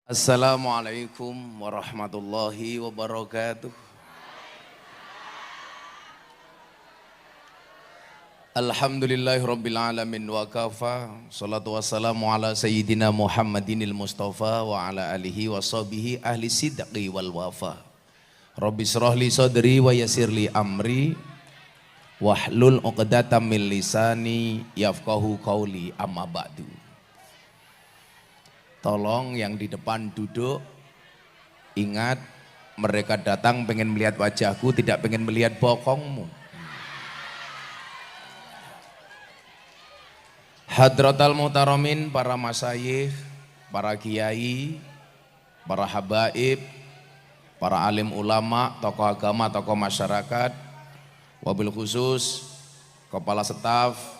Assalamualaikum warahmatullahi wabarakatuh. Alhamdulillahi rabbil alamin wa kafa. Salatu wassalamu ala sayyidina Muhammadinil Mustafa wa ala alihi wa sahbihi ahli sidqi wal wafa. Rabbi shrah li sadri wa yassir li amri wahlul 'uqdatam min lisani yafqahu qauli, amma ba'du. Tolong yang di depan duduk, ingat mereka datang pengen melihat wajahku, tidak pengen melihat bokongmu. Hadratal muhtaramin, para masyayikh, para kiai, para habaib, para alim ulama, tokoh agama, tokoh masyarakat, wabil khusus Kepala Staf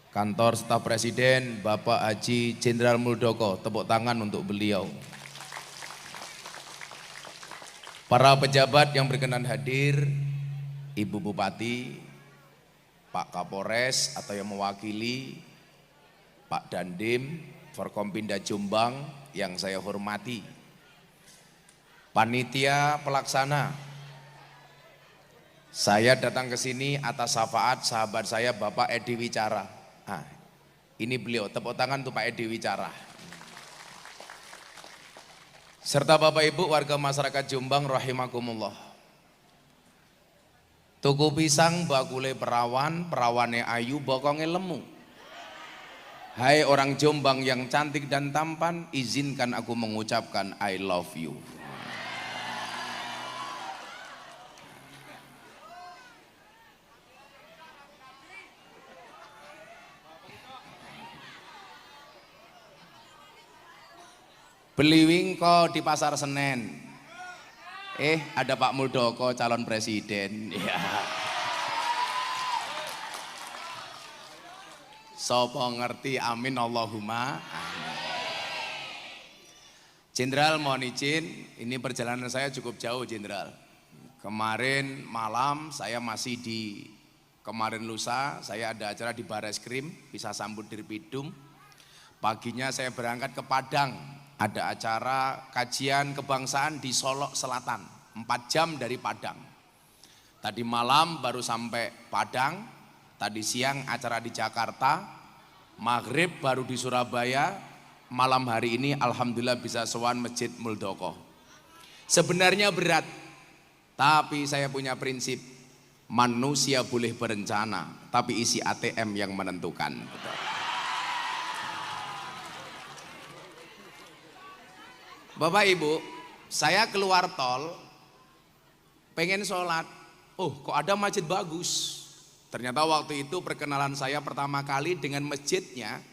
Kantor Staf Presiden Bapak Haji Jenderal Muldoko, tepuk tangan untuk beliau. Para pejabat yang berkenan hadir, Ibu Bupati, Pak Kapolres atau yang mewakili, Pak Dandim, Forkompinda Jombang yang saya hormati, panitia pelaksana. Saya datang ke sini atas syafaat sahabat saya Bapak Edi Wicara. Nah, ini beliau, tepuk tangan untuk Pak Edi Wicara. Serta Bapak Ibu warga masyarakat Jombang rahimakumullah. Tuku pisang bakule perawan, perawane ayu, bokonge lemu. Hai orang Jombang yang cantik dan tampan, izinkan aku mengucapkan I love you. Beli wingko di Pasar Senen. Ada Pak Muldoko calon presiden. Ya. Sopo ngerti, amin Allahumma amin. Jenderal mohon izin, ini perjalanan saya cukup jauh Jenderal. Kemarin malam saya masih kemarin lusa saya ada acara di Bareskrim, bisa sambut Dirpidum. Paginya saya berangkat ke Padang, ada acara kajian kebangsaan di Solok Selatan, 4 jam dari Padang. Tadi malam baru sampai Padang, tadi siang acara di Jakarta, maghrib baru di Surabaya, malam hari ini alhamdulillah bisa sowan Masjid Muldoko. Sebenarnya berat, tapi saya punya prinsip, manusia boleh berencana, tapi isi ATM yang menentukan. Betul. Bapak Ibu, saya keluar tol, pengen sholat, kok ada masjid bagus. Ternyata waktu itu perkenalan saya pertama kali dengan masjidnya,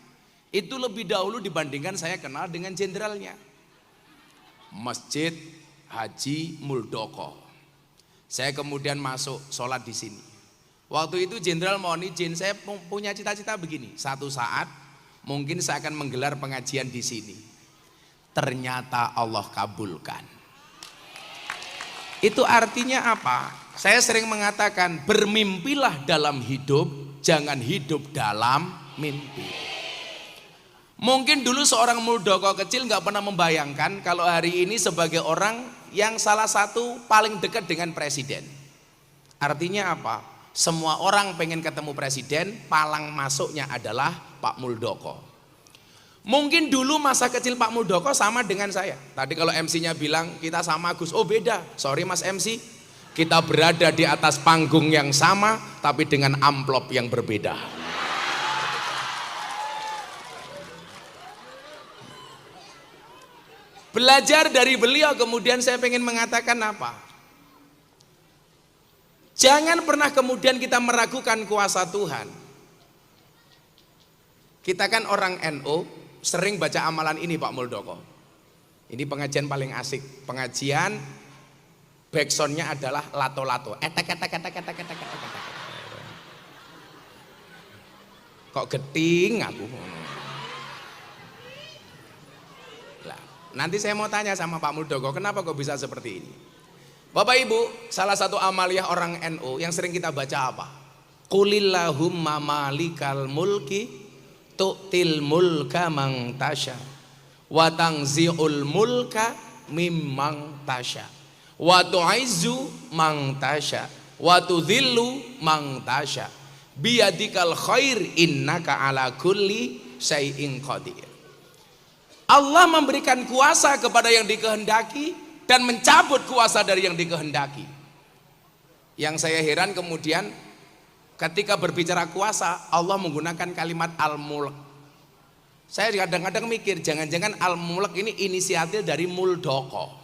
itu lebih dahulu dibandingkan saya kenal dengan jenderalnya. Masjid Haji Muldoko. Saya kemudian masuk sholat di sini. Waktu itu jenderal mohon izin, saya punya cita-cita begini, satu saat mungkin saya akan menggelar pengajian di sini. Ternyata Allah kabulkan. Itu artinya apa? Saya sering mengatakan bermimpilah dalam hidup, jangan hidup dalam mimpi. Mungkin dulu seorang Muldoko kecil nggak pernah membayangkan kalau hari ini sebagai orang yang salah satu paling dekat dengan presiden. Artinya apa? Semua orang pengen ketemu presiden, palang masuknya adalah Pak Muldoko. Mungkin dulu masa kecil Pak Muldoko sama dengan saya. Tadi kalau MC-nya bilang kita sama Gus, beda. Sorry Mas MC, kita berada di atas panggung yang sama tapi dengan amplop yang berbeda. Belajar dari beliau kemudian saya pengen mengatakan apa? Jangan pernah kemudian kita meragukan kuasa Tuhan. Kita kan orang NU, sering baca amalan ini Pak Muldoko. Ini pengajian paling asik. Pengajian backsoundnya adalah lato-lato. Kok geting aku. Nah, nanti saya mau tanya sama Pak Muldoko, kenapa kok bisa seperti ini? Bapak Ibu, salah satu amaliyah orang NU yang sering kita baca apa? Qulillahumma malikal mulki tu'til mulka man tasha wa tangzi'ul mulka mimman tasya wa tu'izzu man tasya wa tudhillu man tasya biyadikal khair innaka ala kulli syai'in qadir. Allah memberikan kuasa kepada yang dikehendaki dan mencabut kuasa dari yang dikehendaki. Yang saya heran kemudian ketika berbicara kuasa Allah menggunakan kalimat al-mulk. Saya kadang-kadang mikir jangan-jangan al-mulk ini inisiatif dari Muldoko.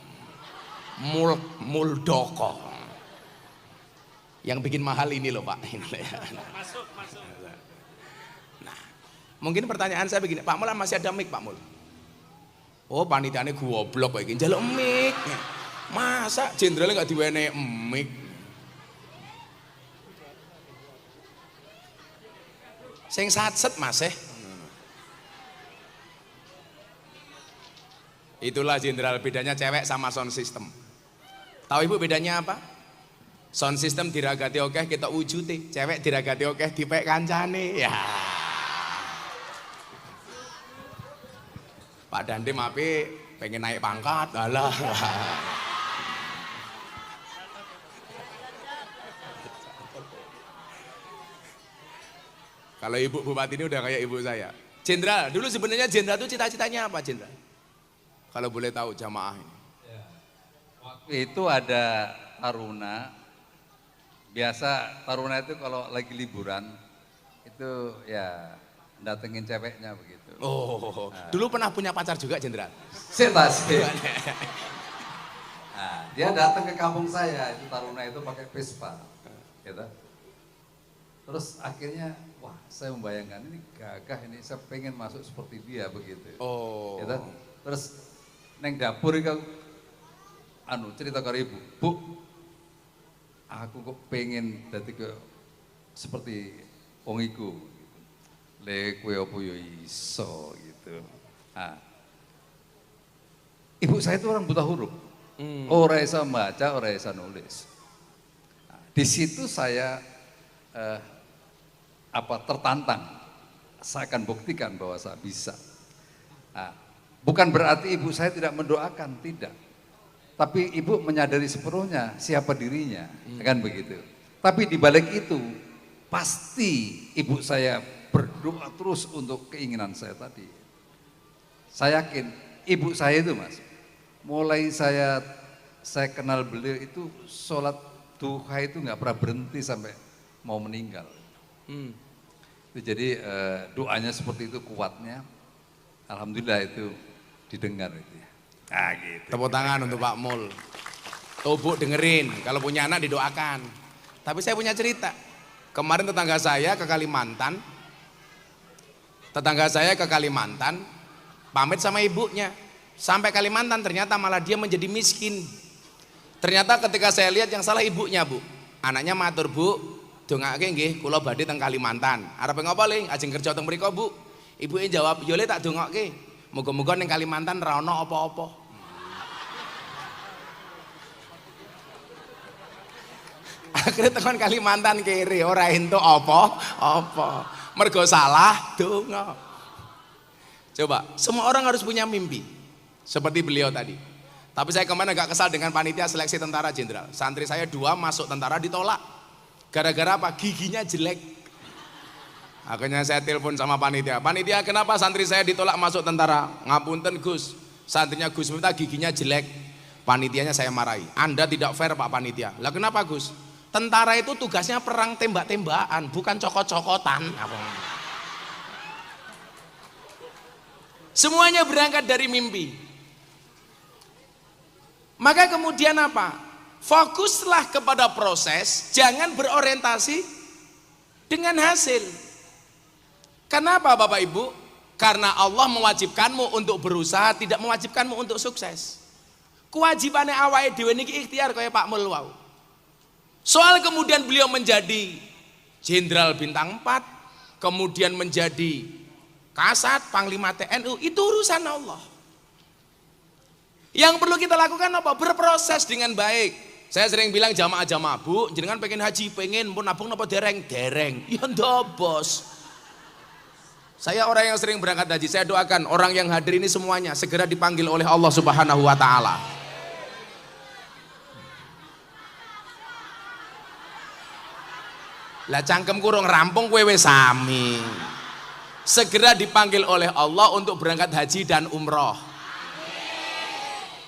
Muldoko. Yang bikin mahal ini loh Pak. Masuk. Nah, mungkin pertanyaan saya begini, Pak Mul masih ada mic Pak Mul? Oh panitiane goblok kayak gini, njaluk mic. Masa jenderalnya nggak diwenehi mic? Sing satset Mas Itulah jenderal, bedanya cewek sama sound system. Tahu Ibu bedanya apa? Sound system diragati oke kita wujuti, cewek diragati oke dipek kancane. Ya. Pak Dandim api pengen naik pangkat, alah. Kalau Ibu Bupati ini udah kayak ibu saya. Jenderal, dulu sebenarnya jenderal itu cita-citanya apa jenderal? Kalau boleh tahu jamaah ini. Waktu itu ada taruna, biasa taruna itu kalau lagi liburan itu ya datengin ceweknya begitu. Oh, nah. Dulu pernah punya pacar juga jenderal? Sih. Nah, dia datang ke kampung saya, itu taruna itu pakai Vespa, gitu. Terus akhirnya, wah saya membayangkan ini gagah ini, saya pengen masuk seperti dia begitu. Oh. Gitu. Terus neng dapur itu cerita ke ibu, Bu, aku kok pengen dadi ke seperti wong iku. Le kowe opo yo iso gitu. Nah, ibu saya itu orang buta huruf. Ora bisa baca, ora bisa nulis. Nah, di situ saya tertantang. Saya akan buktikan bahwa saya bisa. Nah, bukan berarti ibu saya tidak mendoakan, tidak. Tapi ibu menyadari sepenuhnya siapa dirinya, kan begitu. Tapi di balik itu pasti ibu saya berdoa terus untuk keinginan saya tadi. Saya yakin ibu saya itu Mas, mulai saya kenal beliau itu sholat duha itu nggak pernah berhenti sampai mau meninggal. Jadi doanya seperti itu kuatnya. Alhamdulillah itu didengar itu ya. Nah, gitu. Tepuk tangan untuk Pak Mul. Tuh Bu dengerin, kalau punya anak didoakan. Tapi saya punya cerita. Kemarin tetangga saya ke Kalimantan, pamit sama ibunya. Sampai Kalimantan ternyata malah dia menjadi miskin. Ternyata ketika saya lihat yang salah ibunya Bu. Anaknya matur, Bu, dongake nggih kula badhe teng Kalimantan. Arep ngapa Le? Ajeng kerja teng mriku Bu. Ibuke jawab, "Yo Le tak dongake. Muga-muga ning Kalimantan ra ono apa-apa." Akhirnya tekan Kalimantan kiri ora entuk apa-apa. Mergo salah donga. Coba, semua orang harus punya mimpi. Seperti beliau tadi. Tapi saya kemarin agak kesal dengan panitia seleksi tentara jenderal. Santri saya 2 masuk tentara ditolak. Gara-gara apa? Giginya jelek. Akhirnya saya telepon sama panitia. Panitia, kenapa santri saya ditolak masuk tentara? Ngapunten Gus. Santrinya Gus minta giginya jelek. Panitianya saya marahi. Anda tidak fair Pak Panitia. Lah kenapa Gus? Tentara itu tugasnya perang tembak-tembakan, bukan cokot-cokotan. Semuanya berangkat dari mimpi. Maka kemudian apa? Fokuslah kepada proses, jangan berorientasi dengan hasil. Kenapa Bapak Ibu? Karena Allah mewajibkanmu untuk berusaha, tidak mewajibkanmu untuk sukses. Kewajibannya awake dhewe niki ikhtiar kaya Pak Mul wau. Soal kemudian beliau menjadi Jenderal Bintang 4, kemudian menjadi Kasat, Panglima TNU, itu urusan Allah. Yang perlu kita lakukan apa? Berproses dengan baik. Saya sering bilang jamaah-jamaah, Bu, jenengan pengen haji, pengen pun nabung napa dereng? Dereng. Ya ndak, Bos. Saya orang yang sering berangkat haji, saya doakan orang yang hadir ini semuanya segera dipanggil oleh Allah Subhanahu wa taala. Lah cangkem kurung rampung kowe wis sami. Segera dipanggil oleh Allah untuk berangkat haji dan umroh.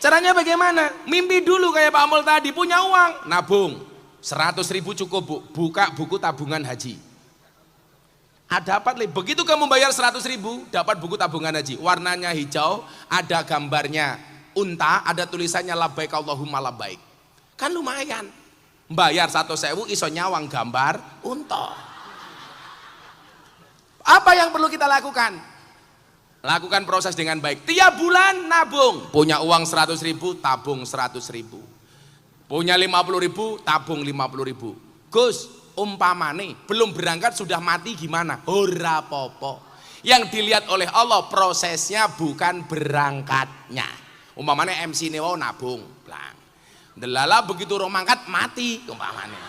Caranya bagaimana? Mimpi dulu kayak Pak Mul tadi, punya uang, nabung 100.000 cukup Bu, buka buku tabungan haji. Dapat li, begitu kamu bayar 100.000 dapat buku tabungan haji, warnanya hijau, ada gambarnya unta, ada tulisannya labbaik Allahumma labbaik. Kan lumayan, bayar 100.000 iso nyawang gambar unta. Apa yang perlu kita lakukan? Lakukan proses dengan baik. Tiap bulan nabung, punya uang 100.000 tabung 100.000, punya 50.000 tabung 50.000. Gus, umpamane belum berangkat sudah mati gimana? Ora popo. Yang dilihat oleh Allah prosesnya bukan berangkatnya. Umpamane MC ne wau nabung, blang. Delala begitu roh mangkat mati umpamane.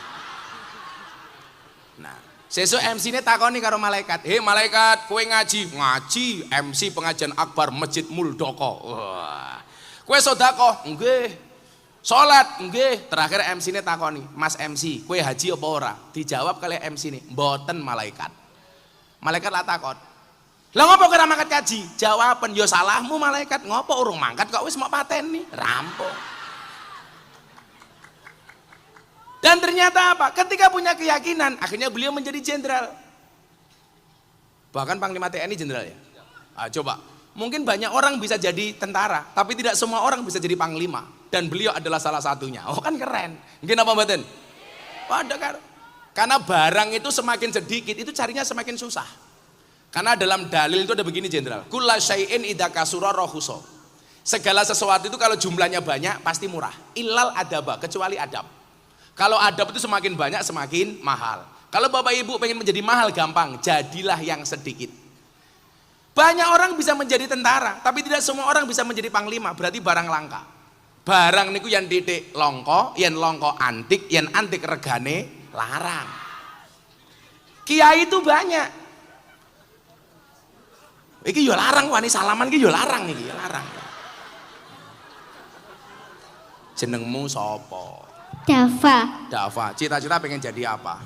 Nah, sesuk MC ne takoni karo malaikat, "Hei malaikat, kowe ngaji?" "Ngaji, MC pengajian akbar Masjid Muldoko." Wah. "Kowe sedekah?" "Nggih." "Salat?" "Nggih." Terakhir MC ini takoni, "Mas MC, kue haji apa ora?" Dijawab kali MC ini, "Mboten malaikat." Malaikat lah takon, "Lah ngopo kira mangkat kaji?" Jawaban, "Yo salahmu malaikat, ngopo urung mangkat kok wis mau pateni." Rampung. Dan ternyata apa? Ketika punya keyakinan, akhirnya beliau menjadi jenderal. Bahkan Panglima TNI jenderal ya. Coba, mungkin banyak orang bisa jadi tentara, tapi tidak semua orang bisa jadi panglima. Dan beliau adalah salah satunya. Oh kan keren. Mungkin apa mboten? Waduh kan. Karena barang itu semakin sedikit itu carinya semakin susah. Karena dalam dalil itu ada begini jenderal. Kulla syai'in idza kasura rahusa. Segala sesuatu itu kalau jumlahnya banyak pasti murah. Illal adaba, kecuali adab. Kalau adab itu semakin banyak semakin mahal. Kalau Bapak Ibu pengen menjadi mahal gampang, jadilah yang sedikit. Banyak orang bisa menjadi tentara, tapi tidak semua orang bisa menjadi panglima, berarti barang langka. Barang niku yang titik longko, yang longko antik, yang antik regane larang. Kiai itu banyak. Iki yo larang wani salaman iki yo larang iki, larang. Jenengmu sapa? Dava. Dava. Cita-cita pengen jadi apa?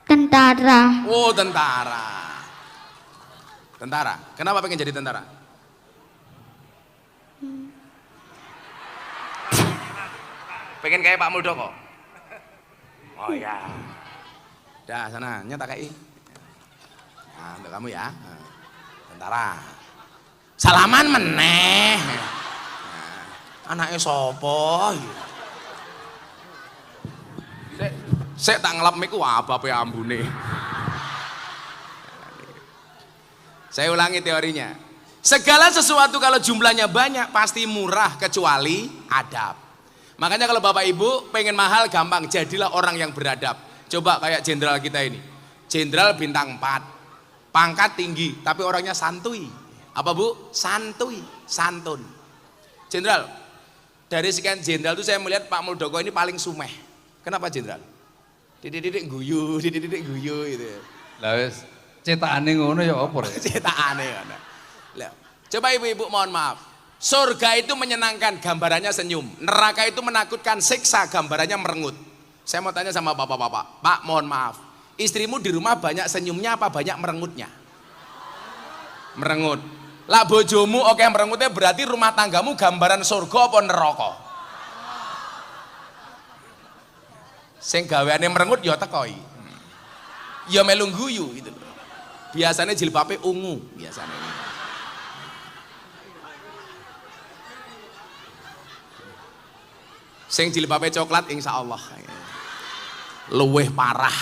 Tentara. Oh, tentara. Tentara. Kenapa pengen jadi tentara? Pengen kayak Pak Muldoko? Oh ya. Dah sana, nyata kayak. Nah, untuk kamu ya. Tentara. Salaman meneh. Nah, anaknya sopo? Sek tak ngelap miku apa pe ambune. Saya ulangi teorinya. Segala sesuatu kalau jumlahnya banyak pasti murah kecuali adab. Makanya kalau Bapak Ibu pengen mahal gampang, jadilah orang yang beradab. Coba kayak jenderal kita ini. Jenderal bintang 4. Pangkat tinggi, tapi orangnya santuy. Apa Bu? Santuy, santun. Jenderal, dari sekian jenderal itu saya melihat Pak Muldoko ini paling sumeh. Kenapa jenderal? Didik-didik guyu gitu. Lah wis cetakane ngono ya apa rek? Cetakane ngono. Lah, coba ibu-ibu mohon maaf. Surga itu menyenangkan, gambarannya senyum. Neraka itu menakutkan, siksa, gambarannya merengut. Saya mau tanya sama bapak-bapak, Pak mohon maaf, istrimu di rumah banyak senyumnya apa banyak merengutnya? Merengut. Lah bojomu oke merengutnya berarti rumah tanggamu gambaran surga apa neraka? Sing gaweane merengut ya tekoi. Ya melu guyu gitu. Biasanya jilbabe ungu biasanya. Sing jilbabe coklat insya Allah luweh parah.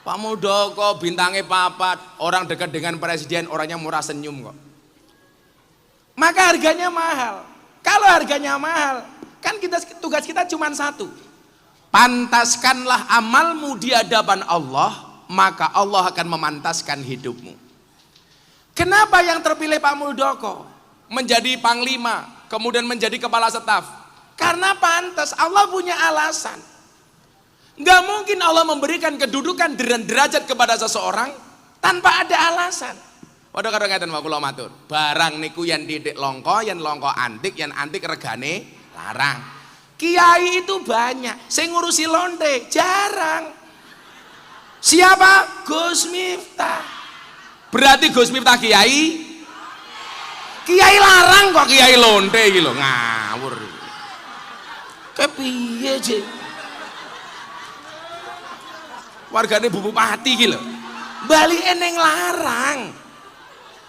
Pak Muldoko bintangnya papat, orang dekat dengan presiden orangnya murah senyum kok. Maka harganya mahal. Kalau harganya mahal, kan tugas kita cuma satu. Pantaskanlah amalmu di hadapan Allah, maka Allah akan memantaskan hidupmu. Kenapa yang terpilih Pak Muldoko menjadi panglima, kemudian menjadi kepala staf? Karena pantas, Allah punya alasan. Nggak mungkin Allah memberikan kedudukan dan derajat kepada seseorang tanpa ada alasan. Waduh karo ngeten wae kula matur. Barang niku yen titik longko, yen longko antik, yen antik regane larang. Kiai itu banyak, sing ngurusi lonte jarang. Siapa? Gus Miftah. Berarti Gus Miftah kiai? Kiai larang kok kiai lonte iki lho, ngawur. Kepiye, Cik? Wargane Bupati iki lho. Bali eneng larang.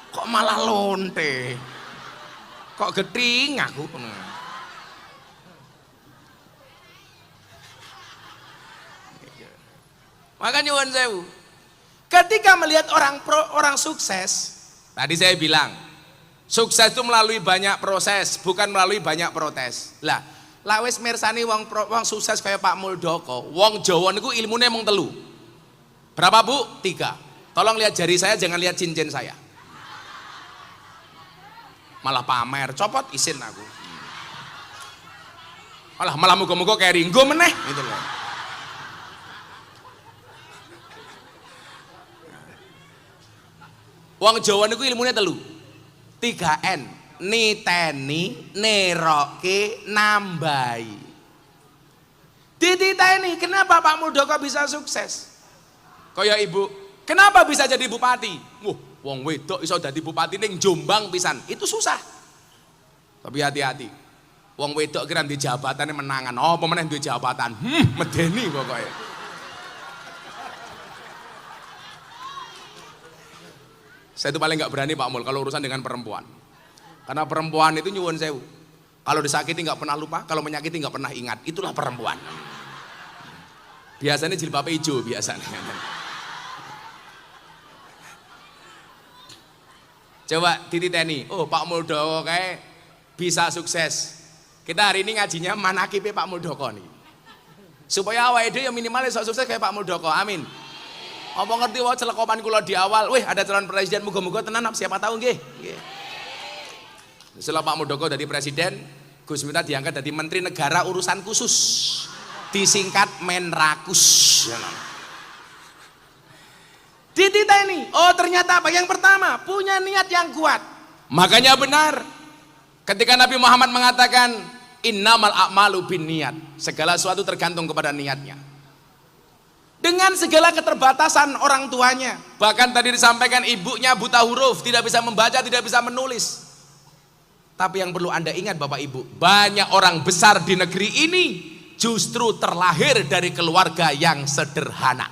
Kok malah lonte? Kok gething aku? Maka nyuwun sewu. Ketika melihat orang sukses, tadi saya bilang, sukses itu melalui banyak proses, bukan melalui banyak protes. Lah, lawes mirsani wong sukses kayak Pak Muldoko, wong Jawa niku ilmune mung 3. Berapa Bu? 3. Tolong lihat jari saya, jangan lihat cincin saya. Malah pamer, copot isin aku. Malah muga-muga kayak ringgo meneh gitu loh. Wong Jawa niku ilmune 3. 3N, niteni, neroke, nambahi. Dititeni, kenapa Pak Muldoko bisa sukses? Kaya Ibu, kenapa bisa jadi bupati? Wong wedok iso jadi bupati ning Jombang pisan, itu susah. Tapi hati-hati. Wong wedok kira di jabatannya menangan, apa meneh duwe jabatan. Medeni pokoknya. Saya itu paling nggak berani Pak Mul kalau urusan dengan perempuan. Karena perempuan itu nyuwun sewu. Kalau disakiti nggak pernah lupa, kalau menyakiti nggak pernah ingat. Itulah perempuan. Biasanya jilbab hijau biasanya. Coba dititeni, oh Pak Muldoko kayak bisa sukses. Kita hari ini ngajinya manakibe Pak Muldoko nih. Supaya awake dhewe ya minimal iso sukses kayak Pak Muldoko. Amin. Apa ngerti wae celekopan kula di awal, wih ada calon presiden muga-muga tenan siapa tahu nggih. Setelah Pak Muldoko jadi presiden, Gus Miftah diangkat jadi menteri negara urusan khusus. Disingkat Menrakus. Dititeni, oh ternyata apa? Yang pertama, punya niat yang kuat. Makanya benar ketika Nabi Muhammad mengatakan innamal a'malu binniyat, segala sesuatu tergantung kepada niatnya. Dengan segala keterbatasan orang tuanya, bahkan tadi disampaikan ibunya buta huruf, tidak bisa membaca, tidak bisa menulis. Tapi yang perlu Anda ingat Bapak Ibu, banyak orang besar di negeri ini justru terlahir dari keluarga yang sederhana.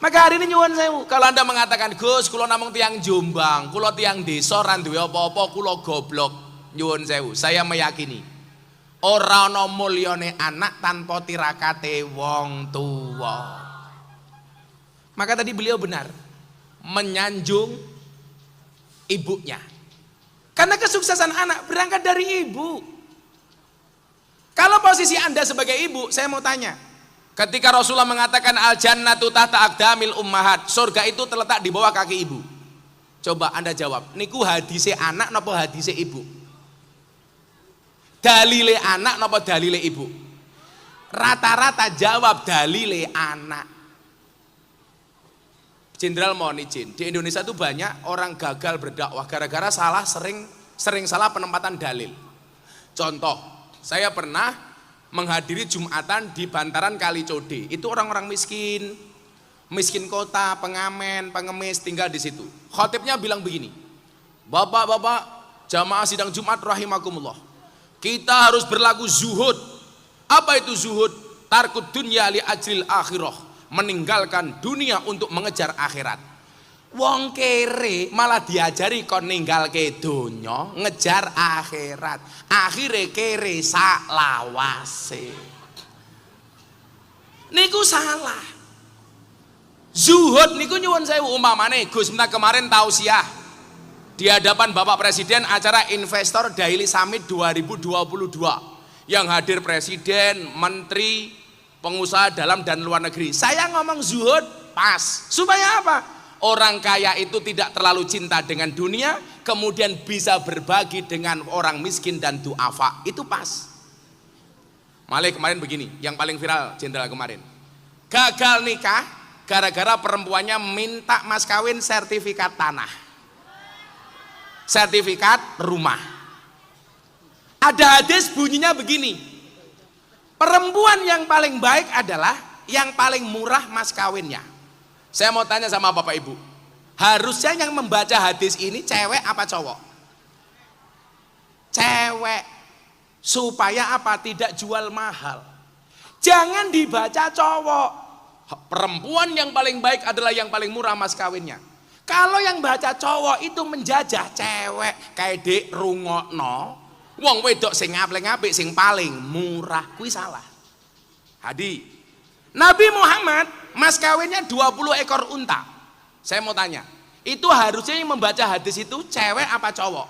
Maka hari ini nyuwun sewu, kalau Anda mengatakan Gus, kula namung tiang Jombang, kula tiang desa ra duwe apa-apa, kula goblok. Nyuwun sewu, saya meyakini ora ana mulyane anak tanpa tirakate wong tua. Maka tadi beliau benar menyanjung ibunya. Karena kesuksesan anak berangkat dari ibu. Kalau posisi Anda sebagai ibu, saya mau tanya. Ketika Rasulullah mengatakan al jannatu tahta aqdamil ummahat, surga itu terletak di bawah kaki ibu. Coba Anda jawab, niku hadise anak napa hadise ibu? Dalile anak napa dalile ibu? Rata-rata jawab dalile anak. Jenderal mohon izin, di Indonesia itu banyak orang gagal berdakwah gara-gara sering salah penempatan dalil. Contoh, saya pernah menghadiri Jumatan di bantaran Kalicode. Itu orang-orang miskin kota, pengamen, pengemis tinggal di situ. Khotibnya bilang begini, bapak-bapak jamaah sidang Jumat rahimakumullah, kita harus berlaku zuhud. Apa itu zuhud? Tarkud dunya li ajril akhirah, meninggalkan dunia untuk mengejar akhirat. Wong kere malah diajari kon ninggalke donya ngejar akhirat. Akhire kere sak lawase. Niku salah. Zuhud niku nyuwun sewu, umpamane Gus Miftah kemarin tausiah di hadapan Bapak Presiden acara Investor Daily Summit 2022 yang hadir presiden, menteri, pengusaha dalam dan luar negeri. Saya ngomong zuhud pas. Supaya apa? Orang kaya itu tidak terlalu cinta dengan dunia, kemudian bisa berbagi dengan orang miskin dan duafa. Itu pas. Malah kemarin begini, yang paling viral jenderal kemarin. Gagal nikah, gara-gara perempuannya minta mas kawin sertifikat tanah, sertifikat rumah. Ada hadis bunyinya begini, perempuan yang paling baik adalah yang paling murah mas kawinnya. Saya mau tanya sama bapak ibu, harusnya yang membaca hadis ini cewek apa cowok? Cewek, supaya apa? Tidak jual mahal. Jangan dibaca cowok. Perempuan yang paling baik adalah yang paling murah mas kawinnya. Kalau yang baca cowok itu menjajah cewek, kayak dek rungokno, wong wedok sing apik sing paling murah, kuwi salah. Hadi, Nabi Muhammad mas kawinnya 20 ekor unta. Saya mau tanya, itu harusnya yang membaca hadis itu cewek apa cowok?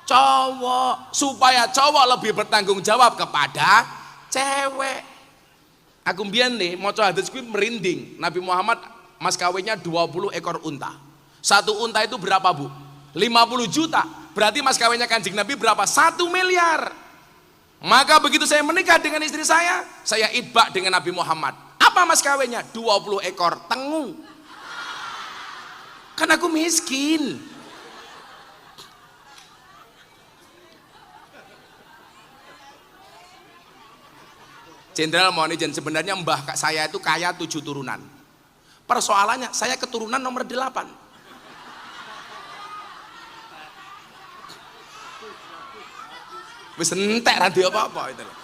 Cowok, supaya cowok lebih bertanggung jawab kepada cewek. Aku mbiyen nih maca hadis kuwi merinding. Nabi Muhammad mas kawinnya 20 ekor unta. Satu unta itu berapa, Bu? 50 juta. Berarti mas kawinnya Kanjeng Nabi berapa? 1 miliar. Maka begitu saya menikah dengan istri saya idbak dengan Nabi Muhammad. Apa mas kawinnya? 20 ekor tengu. Kan aku miskin. Jenderal mohon izin, sebenarnya mbah saya itu kaya 7 turunan. Persoalannya saya keturunan nomor 8. Wis entek ra apa-apa itu loh.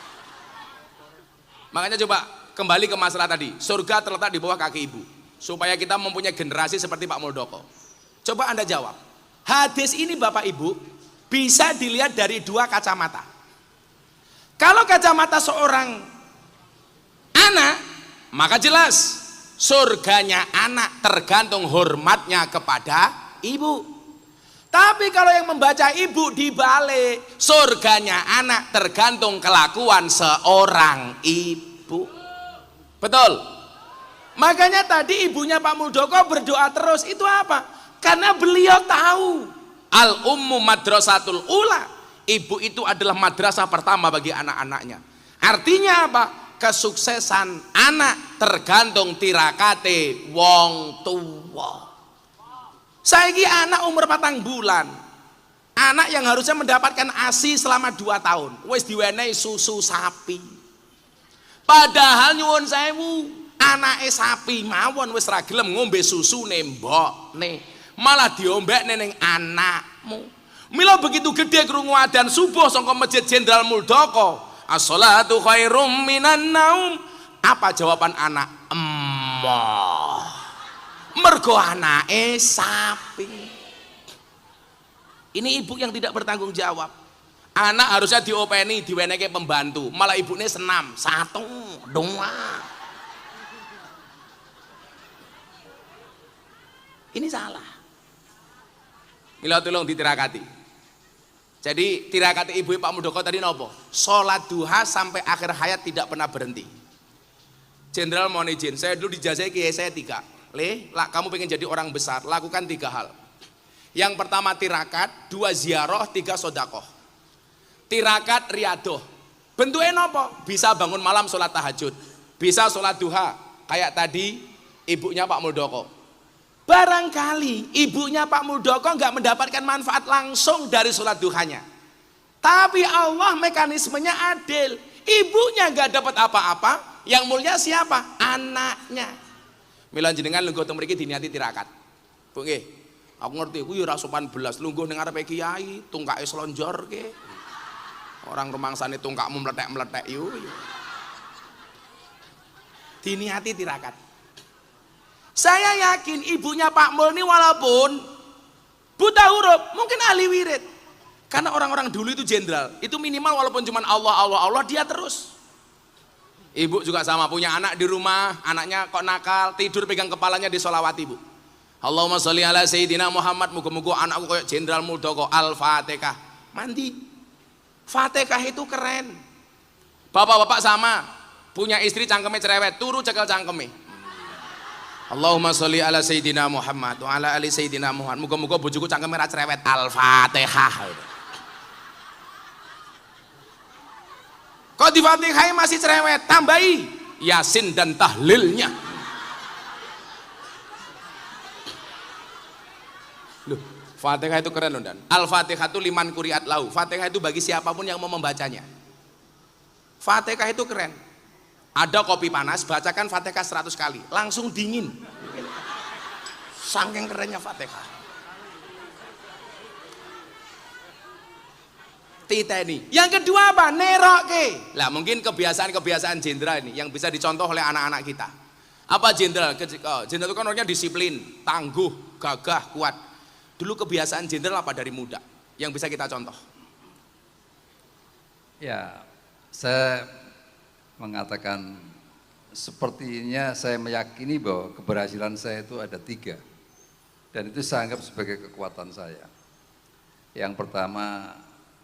Makanya coba kembali ke masalah tadi, surga terletak di bawah kaki ibu. Supaya kita mempunyai generasi seperti Pak Muldoko. Coba Anda jawab. Hadis ini Bapak Ibu bisa dilihat dari 2 kacamata. Kalau kacamata seorang anak, maka jelas surganya anak tergantung hormatnya kepada ibu. Tapi kalau yang membaca ibu dibalik, surganya anak tergantung kelakuan seorang ibu. Betul? Makanya tadi ibunya Pak Muldoko berdoa terus, itu apa? Karena beliau tahu al-ummu madrasatul ula, ibu itu adalah madrasah pertama bagi anak-anaknya. Artinya apa? Kesuksesan anak tergantung tirakate wong tua. Saiki anak umur 4 bulan, anak yang harusnya mendapatkan ASI selama 2 tahun wis diwenehi susu sapi. Padahal nyuwun sewu, anake sapi mawon wis ra gelem ngombe susune mbokne, malah diombekne ning anakmu. Mila begitu gede krungu adzan subuh saka Masjid Jenderal Muldoko, as-sholatu khairum minan naum. Apa jawaban anak? Emoh. Mergo anake sapi. Ini ibu yang tidak bertanggung jawab. Anak harusnya diopeni, diweneke pembantu, malah ibunya senam, 1, 2. Ini salah. Mila tolong ditirakati. Jadi tirakati ibu Pak Muldoko tadi nopo? Sholat duha sampai akhir hayat tidak pernah berhenti. Jenderal mohon izin, saya dulu dijazahi kiai saya 3. Kamu pengen jadi orang besar, lakukan 3 hal. Yang pertama tirakat, 2 ziarah, 3 sodakoh. Tirakat riadoh, bentuknya nopo? Bisa bangun malam sholat tahajud, bisa sholat duha, kayak tadi ibunya Pak Muldoko. Barangkali ibunya Pak Muldoko nggak mendapatkan manfaat langsung dari sholat duhanya, tapi Allah mekanismenya adil. Ibunya nggak dapat apa-apa, yang mulia siapa? Anaknya. Mila jenengan lungguh teng mriki diniati tirakat. Bu nggih, aku ngerti kuwi ora sopan belas lungguh ning ngarepe kiai, tungkake slonjorke. Orang rumangsane tungkakmu meletek-meletek yo. Diniati tirakat. Saya yakin ibunya Pak Mul ini walaupun buta huruf, mungkin ahli wirid. Karena orang-orang dulu itu jenderal, itu minimal walaupun cuma Allah dia terus. Ibu juga sama, punya anak di rumah, anaknya kok nakal, tidur pegang kepalanya di sholawat ibu. Allahumma sholli ala sayyidina Muhammad, muga-muga anakku kayak Jenderal Muldoko. Al-Fatihah, mandi. Fatihah itu keren. Bapak-bapak sama, punya istri cangkeme cerewet, turu cekel cangkeme. Allahumma sholli ala sayyidina Muhammad wa ala ali sayyidina Muhammad, muga-muga bojoku cangkeme ra cerewet. Al-Fatihah. Kok di Fatihah masih cerewet, tambahi Yasin dan tahlilnya. Fatihah itu keren loh Dan. Al-Fatihah itu liman quri'at lahu. Fatihah itu bagi siapapun yang mau membacanya. Fatihah itu keren. Ada kopi panas, bacakan Fatihah 100 kali, langsung dingin. Saking kerennya Fatihah. Titeni. Yang kedua apa? Neroke. Lah mungkin kebiasaan jenderal ini yang bisa dicontoh oleh anak-anak kita. Apa jenderal? Jenderal itu kan orangnya disiplin, tangguh, gagah, kuat. Dulu kebiasaan jenderal apa dari muda yang bisa kita contoh? Ya, saya mengatakan sepertinya saya meyakini bahwa keberhasilan saya itu ada 3. Dan itu saya anggap sebagai kekuatan saya. Yang pertama,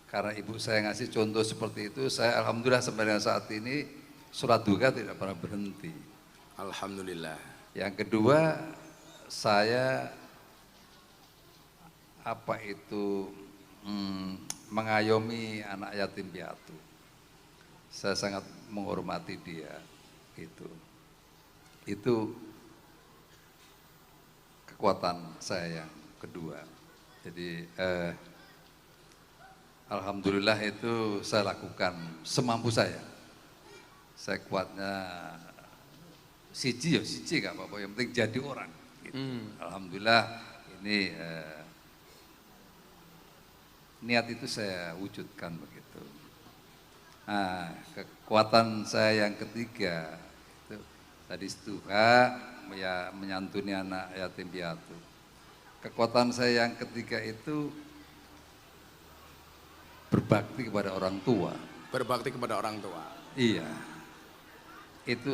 karena ibu saya ngasih contoh seperti itu, saya alhamdulillah sampai dengan saat ini sholat duha tidak pernah berhenti. Alhamdulillah. Yang kedua, saya mengayomi anak yatim piatu. Saya sangat menghormati dia. Itu kekuatan saya yang kedua. Jadi alhamdulillah itu saya lakukan semampu saya. Saya kuatnya siji gak apa-apa, yang penting jadi orang. Gitu. Alhamdulillah ini niat itu saya wujudkan begitu. Nah, kekuatan saya yang ketiga itu tadi duha, ya menyantuni anak yatim piatu. Kekuatan saya yang ketiga itu berbakti kepada orang tua. Berbakti kepada orang tua. Iya. Itu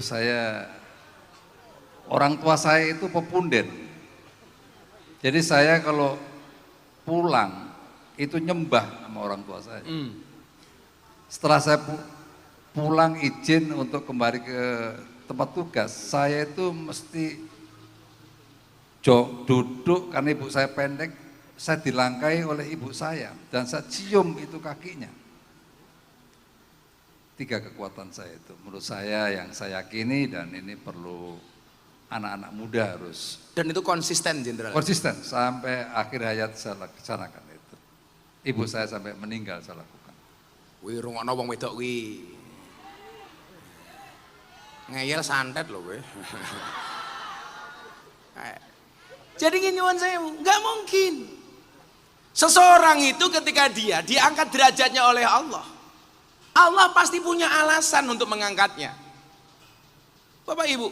orang tua saya itu pepunden. Jadi saya kalau pulang itu nyembah sama orang tua saya. Setelah saya pulang izin untuk kembali ke tempat tugas, saya itu mesti duduk karena ibu saya pendek, saya dilangkai oleh ibu saya dan saya cium itu kakinya. 3 kekuatan saya itu menurut saya yang saya yakini, dan ini perlu anak-anak muda harus. Dan itu konsisten jenderal. Konsisten sampai akhir hayat saya laksanakan itu. Ibu saya sampai meninggal saya lakukan. Wih, rungokno wong wedok kuwi. Ngeyel santet loh gue. Jadi gini saya, nggak mungkin. Seseorang itu ketika dia diangkat derajatnya oleh Allah, Allah pasti punya alasan untuk mengangkatnya. Bapak Ibu,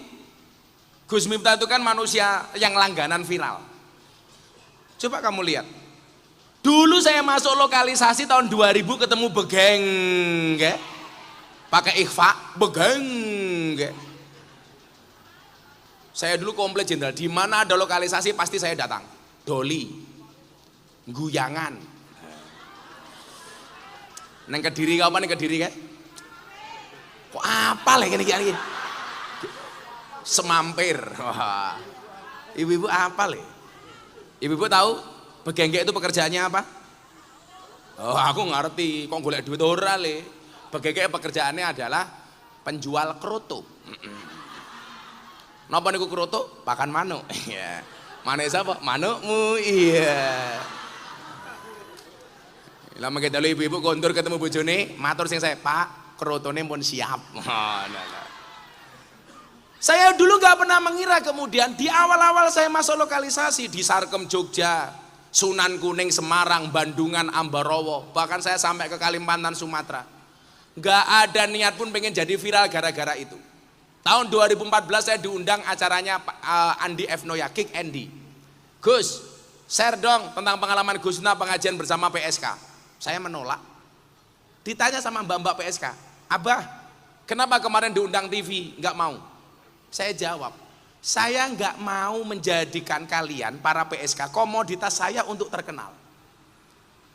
Gus Miftah itu kan manusia yang langganan viral. Coba kamu lihat. Dulu saya masuk lokalisasi tahun 2000 ketemu Begeng, ke? Pakai ikhfa, Begeng, ke? Saya dulu komplit jenderal, di mana ada lokalisasi pasti saya datang. Doli, guyangan. Neng Kediri kapan neng Kediri kan? Kok apa lagi gini? Semampir. Wah. Ibu-ibu apa le? Ibu-ibu tahu Begengge itu pekerjaannya apa? Oh, aku ngerti, kok golek duit ora le. Begengge pekerjaannya adalah penjual kroto. Napa niku kroto? Pakan manuk. Iya. Manuk sapa? Manukmu. Iya. Lama kita ibu-ibu kondur ketemu bojone, matur sing saya, "Pak, krotone pun siap." Saya dulu gak pernah mengira, kemudian di awal-awal saya masuk lokalisasi di Sarkem Jogja, Sunan Kuning Semarang, Bandungan, Ambarawa, bahkan saya sampai ke Kalimantan Sumatera. Gak ada niat pun pengen jadi viral gara-gara itu. Tahun 2014 saya diundang acaranya Andi F. Noya, Kick Andy. Gus, share dong tentang pengalaman Gus Miftah pengajian bersama PSK. Saya menolak. Ditanya sama mbak-mbak PSK, "Abah, kenapa kemarin diundang TV?" Nggak mau. Saya jawab, saya nggak mau menjadikan kalian para PSK komoditas saya untuk terkenal.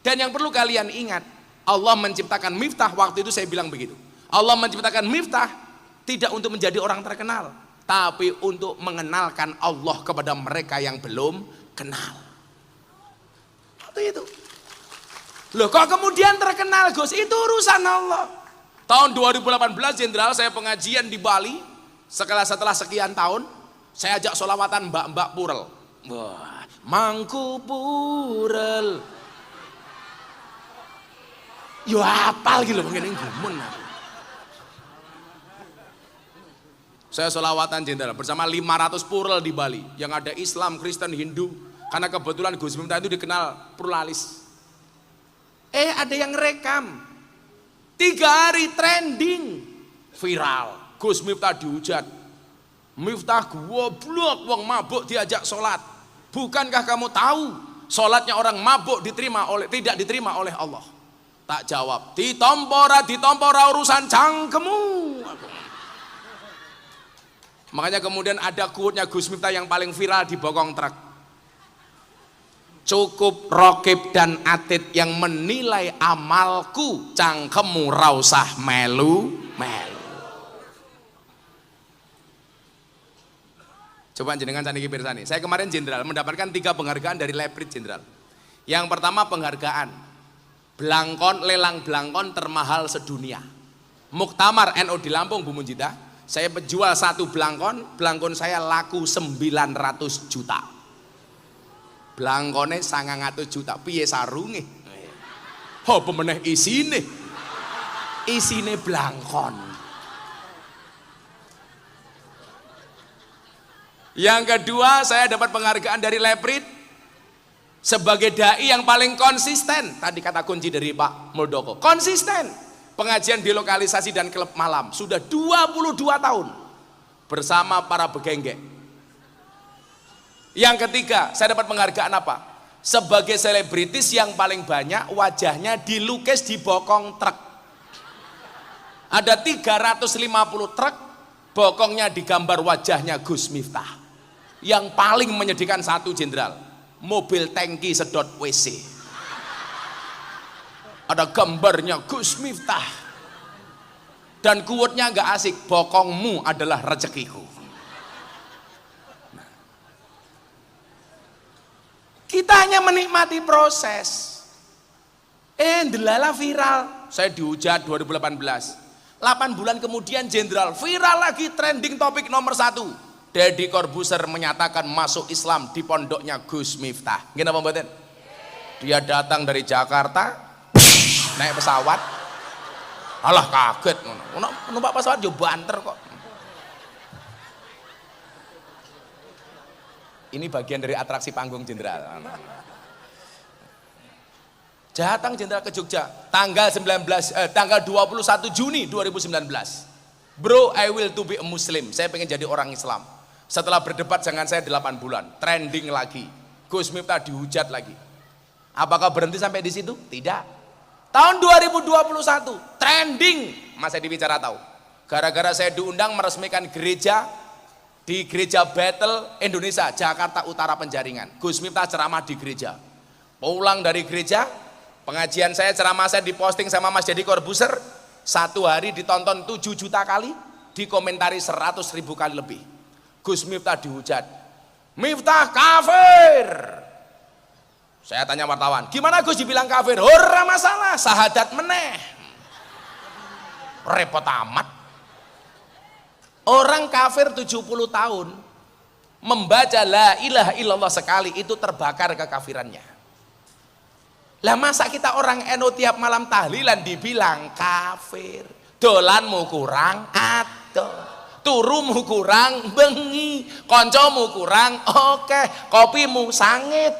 Dan yang perlu kalian ingat, Allah menciptakan Miftah, waktu itu saya bilang begitu. Allah menciptakan Miftah tidak untuk menjadi orang terkenal, tapi untuk mengenalkan Allah kepada mereka yang belum kenal. Itu. Loh, kok kemudian terkenal Gus? Itu urusan Allah. Tahun 2018 jenderal saya pengajian di Bali. Setelah sekian tahun, saya ajak sholawatan mbak-mbak Purel. Wah, Mangkupurel. Yo apal gitu mungkin ini gumun. Saya selawatan jenderal bersama 500 purel di Bali yang ada Islam, Kristen, Hindu. Karena kebetulan Gus Miftah itu dikenal pluralis. Ada yang rekam 3 hari trending viral. Gus Miftah dihujat. Miftah goblok, wong mabuk diajak sholat. Bukankah kamu tahu sholatnya orang mabuk tidak diterima oleh Allah? Tak jawab. Ditompora urusan cangkemu. Makanya kemudian ada quote-nya Gus Miftah yang paling viral di bokong truk. Cukup Rokib dan Atid yang menilai amalku, cangkemmu rausah melu. Coba jenengan saniki pirsani. Saya kemarin jenderal mendapatkan 3 penghargaan dari Leprit jenderal. Yang pertama penghargaan blangkon, lelang blangkon termahal sedunia. Muktamar NU di Lampung, Bu Munjida. Saya menjual 1 blangkon saya laku 900 juta. Blangkone 900 juta, piye sarunge? Ho pemeneh isine blangkon. Yang kedua, saya dapat penghargaan dari Leprit sebagai dai yang paling konsisten. Tadi kata kunci dari Pak Muldoko, konsisten. Pengajian di lokalisasi dan klub malam sudah 22 tahun bersama para begenggek. Yang ketiga, saya dapat penghargaan apa? Sebagai selebritis yang paling banyak wajahnya dilukis di bokong truk. Ada 350 truk, bokongnya digambar wajahnya Gus Miftah. Yang paling menyedihkan satu jenderal, mobil tangki sedot WC. Ada gambarnya Gus Miftah. Dan quote-nya nggak asik, bokongmu adalah rezekiku. Kita hanya menikmati proses. Delala viral. Saya dihujat 2018. 8 bulan kemudian jenderal viral lagi, trending topik nomor 1. Deddy Corbuzier menyatakan masuk Islam di pondoknya Gus Miftah. Gimana pembuatan? Dia datang dari Jakarta, naik pesawat. Alah kaget, numpak pesawat yo banter kok. Ini bagian dari atraksi panggung jenderal. Datang jenderal ke Jogja tanggal 21 Juni 2019. Bro, I will to be a Muslim. Saya pengen jadi orang Islam. Setelah berdebat dengan saya 8 bulan, trending lagi. Gus Miftah dihujat lagi. Apakah berhenti sampai di situ? Tidak. Tahun 2021 trending, Mas Edi bicara tahu. Gara-gara saya diundang meresmikan gereja di Gereja Bethel Indonesia, Jakarta Utara Penjaringan. Gus Miftah ceramah di gereja. Pulang dari gereja, pengajian saya, ceramah saya diposting sama Mas Deddy Corbuzier. 1 hari ditonton 7 juta kali, dikomentari 100.000 kali lebih. Gus Miftah dihujat. Miftah kafir. Saya tanya wartawan, gimana Gus dibilang kafir? Ora masalah, sahadat meneh. Repot amat. Orang kafir 70 tahun membaca la ilaha illallah sekali itu terbakar kekafirannya. Lah masa kita orang NU tiap malam tahlilan dibilang kafir? Dolanmu kurang adoh, turumu kurang bengi, koncomu kurang oke, kopimu sangit.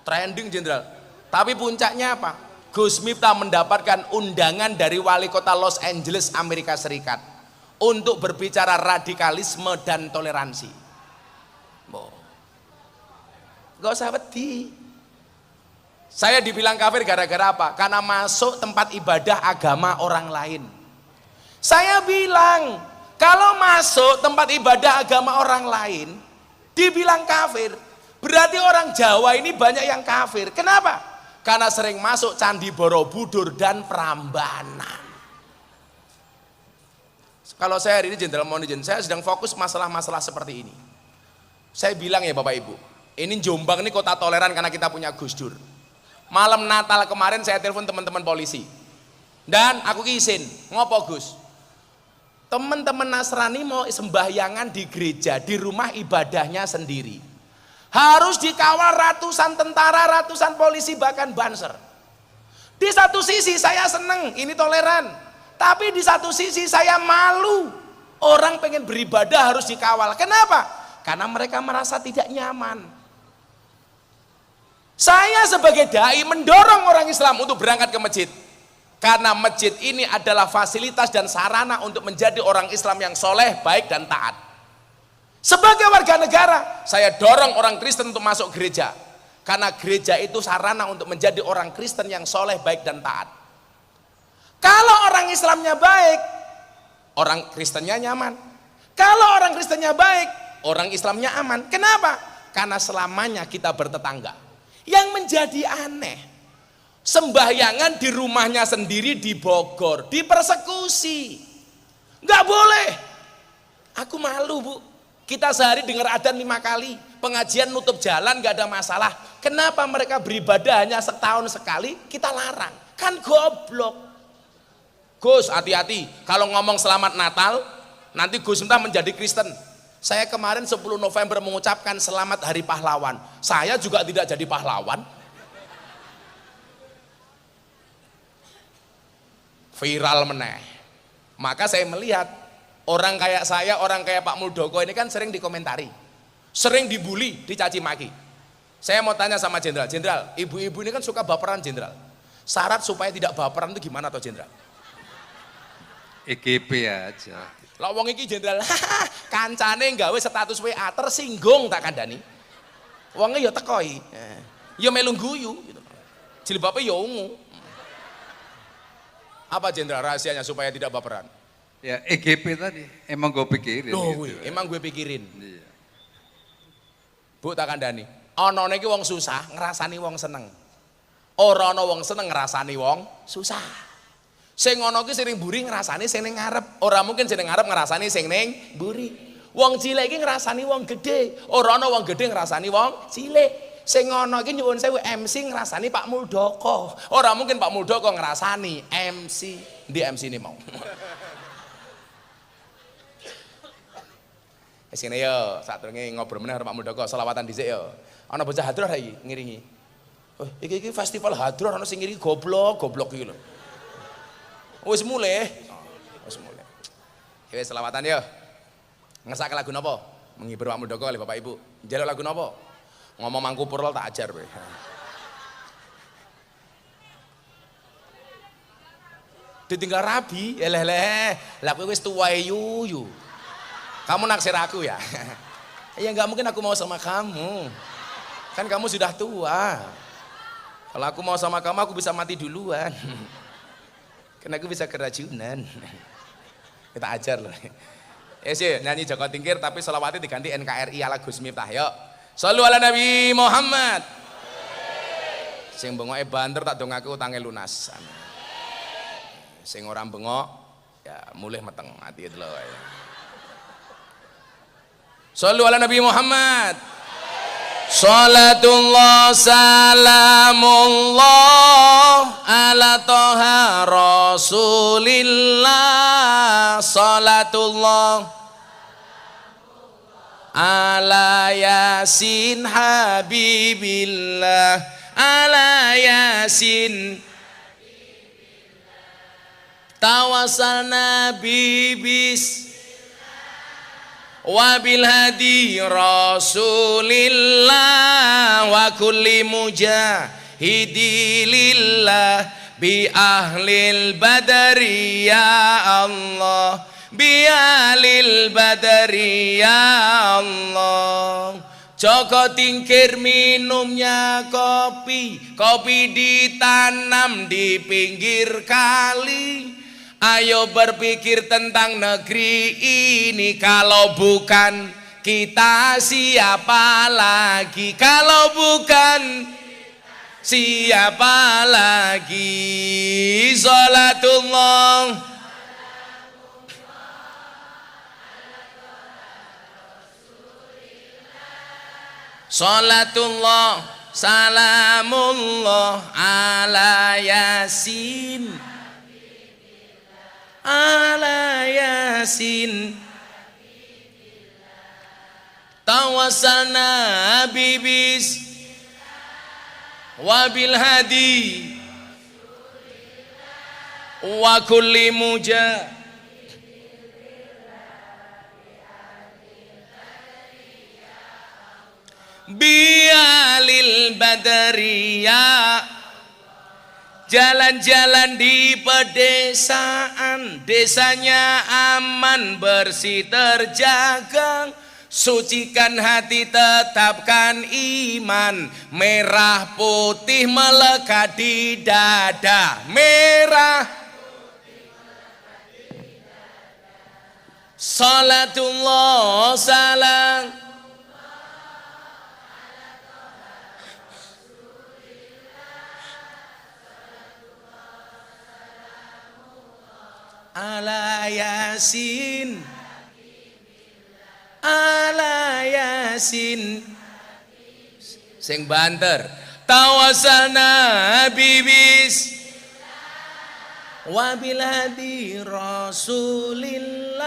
Trending jenderal. Tapi puncaknya apa? Gus Miftah mendapatkan undangan dari wali kota Los Angeles, Amerika Serikat untuk berbicara radikalisme dan toleransi. Gak usah wedi. Saya dibilang kafir gara-gara apa? Karena masuk tempat ibadah agama orang lain. Saya bilang, kalau masuk tempat ibadah agama orang lain dibilang kafir, berarti orang Jawa ini banyak yang kafir. Kenapa? Karena sering masuk Candi Borobudur dan Prambanan. Kalau saya hari ini Jenderal mohon izin, saya sedang fokus masalah-masalah seperti ini. Saya bilang ya Bapak Ibu, ini Jombang ini kota toleran karena kita punya Gus Dur. Malam Natal kemarin saya telepon teman-teman polisi. Dan aku izin, ngopo Gus? Teman-teman Nasrani mau sembahyangan di gereja, di rumah ibadahnya sendiri. Harus dikawal ratusan tentara, ratusan polisi, bahkan banser. Di satu sisi saya seneng, ini toleran. Tapi di satu sisi saya malu. Orang pengen beribadah harus dikawal. Kenapa? Karena mereka merasa tidak nyaman. Saya sebagai dai mendorong orang Islam untuk berangkat ke masjid. Karena masjid ini adalah fasilitas dan sarana untuk menjadi orang Islam yang soleh, baik dan taat. Sebagai warga negara, saya dorong orang Kristen untuk masuk gereja. Karena gereja itu sarana untuk menjadi orang Kristen yang soleh, baik dan taat. Kalau orang Islamnya baik, orang Kristennya nyaman. Kalau orang Kristennya baik, orang Islamnya aman. Kenapa? Karena selamanya kita bertetangga. Yang menjadi aneh, sembahyangan di rumahnya sendiri di Bogor, dipersekusi. Nggak boleh. Aku malu, Bu. Kita sehari dengar adzan 5 kali, pengajian nutup jalan nggak ada masalah. Kenapa mereka beribadah hanya setahun sekali, kita larang? Kan goblok. Gus, hati-hati kalau ngomong selamat Natal, nanti Gus entah menjadi Kristen. Saya kemarin 10 November mengucapkan selamat hari pahlawan. Saya juga tidak jadi pahlawan. Viral meneh. Maka saya melihat orang kayak saya, orang kayak Pak Muldoko ini kan sering dikomentari, sering dibully, dicaci maki. Saya mau tanya sama Jenderal, Jenderal, ibu-ibu ini kan suka baperan Jenderal. Syarat supaya tidak baperan itu gimana toh Jenderal? EGP aja. Lah wong iki Jenderal, kancane gawe status WA tersinggung tak kandhani. Wonge ya tekoi. Ya melu guyu gitu. Jilbabe ya ungu. Apa Jenderal rahasianya supaya tidak baperan? Ya EGP tadi emang gue pikirin. Loh, gitu. emang gue pikirin. Iya. Bu tak kandhani. Ana iki wong susah ngrasani wong seneng. Ora ana wong seneng ngrasani wong susah. Sing ngono ki sing mburi ngrasani sing ning ngarep. Ora mungkin sing ning ngarep ngrasani sing ning mburi. Wong cilik iki ngrasani wong gedhe. Ora ana wong gedhe ngrasani wong cilik. Sing ngono iki nyuwun sewu MC ngrasani Pak Muldoko. Ora mungkin Pak Muldoko ngrasani MC. Ndi MC ini mau. Sini yo, sadurunge ngobrol meneh karo Pak Muldoko, selawatan dhisik yo. Ana bocah hadroh ra iki ngiringi. Oh, iki festival hadroh ana sing ngiringi goblok iki lho. Wis mulai. Wis mulai. Wis selawatan yo. Ngesak lagu napa? Menghibur Pak Muldoko kali Bapak Ibu. Njaluk lagu napa? Ngomong mangku purl tak ajar kowe. Ditinggal rabi, eleh-eleh. Lah kowe wis tuwae yuyu. Kamu naksir aku ya? Ya nggak mungkin aku mau sama kamu. Kan kamu sudah tua. Kalau aku mau sama kamu aku bisa mati duluan. Karena aku bisa keracunan. Kita ajar loh. Ya sih nyanyi Joko Tingkir tapi selawatnya diganti NKRI ala Gus Miftah. Yuk. Shallu ala Nabi Muhammad. Sing bengoke banter tak dongaku utange lunas. Sing ora bengok ya mulih meteng ati itu loh. Shallu ala Nabi Muhammad. Salatullah salamullah ala toha rasulillah. Salatullah ala yasin habibillah. Ala yasin tawassalna bibis wabil hadi rasulillah wa kulli mujahidi lillah bi ahlil badari ya Allah bi ahlil badari ya Allah. Joko Tingkir minumnya kopi, kopi ditanam di pinggir kali. Ayo berpikir tentang negeri ini, kalau bukan kita siapa lagi? Kalau bukan siapa lagi? Salatullah Salatullah salamullah ala yasin ala yasin tawassalna bibis wabil hadi wa kulli muja bialil badariya. Jalan-jalan di pedesaan, desanya aman bersih terjaga, sucikan hati tetapkan iman, merah putih melekat di dada, merah salatullah salam ala yasin ala yasin sing banter tawassalna bibis wabil hadi rasulillah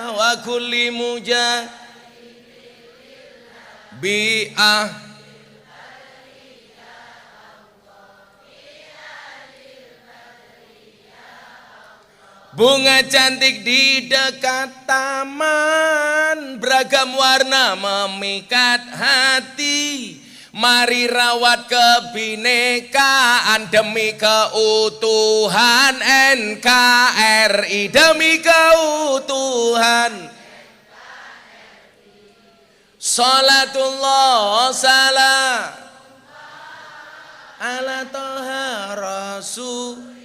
wa kulli muja bi'ah bunga cantik di dekat taman, beragam warna memikat hati. Mari rawat kebinekaan demi keutuhan NKRI, demi keutuhan. Salatullah salam ala toha rasul.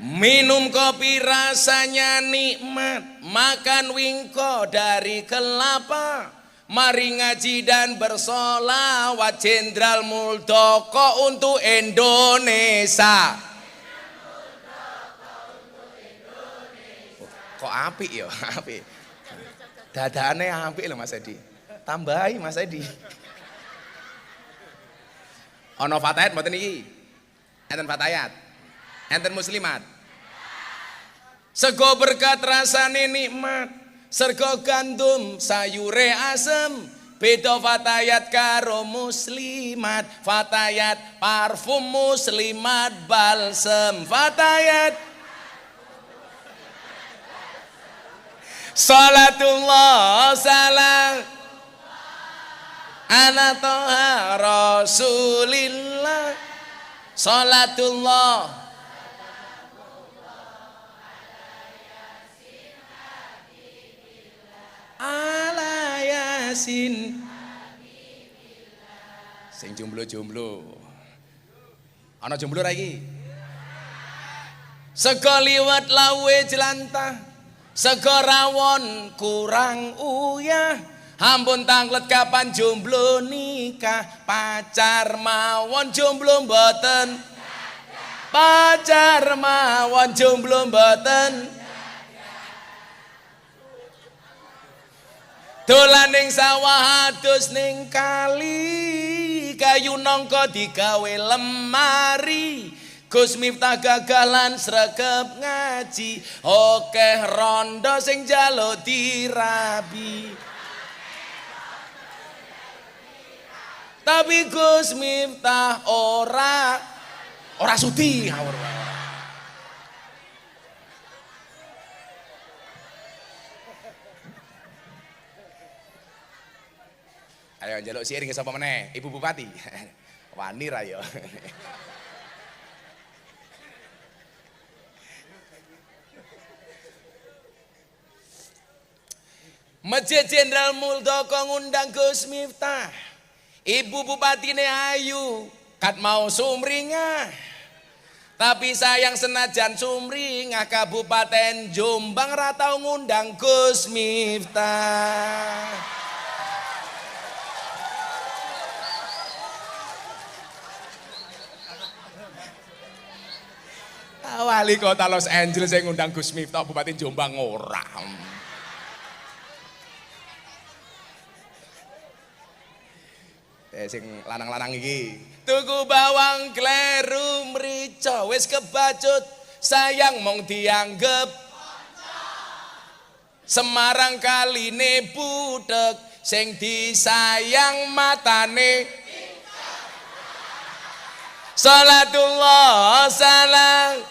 Minum kopi rasanya nikmat, makan wingko dari kelapa. Mari ngaji dan bersolawat Jenderal Muldoko untuk Indonesia. Kok apik ya, apik. Dadane apik lho Mas Edi. Tambahi Mas Edi. Ono fatayat mboten iki? Enten fatayat. Enten muslimat. Sego berkat rasane nikmat, sego gandum sayure asem. Beda fatayat karo muslimat, fatayat parfum muslimat balsem. Fatayat salatullah salam ala toha rasulillah. Salatullah ala yasin. Sing jomblo-jomblo. Ana jomblo ra iki? Sego liwet lawe jelantah, sego rawon kurang uyah. Ampun tanglet kapan jomblo nikah, pacar mawon jomblo mboten. Pacar mawon jomblo mboten. Dolan ning sawah adus ning kali, kayu nangka digawe lemari. Gus Miftah gagalan sregep ngaji, okeh rondo sing njaluk dirabi. Tapi Gus Miftah ora sudi ngawur. Ayo njaluk siring sapa meneh? Ibu Bupati. Wani ra ya. Masjid Jenderal Muldoko ngundang Gus Miftah. Ibu Bupatine ayu, kat mau sumringah. Tapi sayang senajan sumringah Kabupaten Jombang ra tau ngundang Gus Miftah. Wali kota Los Angeles yang ngundang Gus Miftah, Bupati Jombang ora. sing lanang-lanang iki. Tuku bawang kleru mrica wis kebacut sayang mong dianggep Semarang kaline budhek sing disayang matane Salatullah salam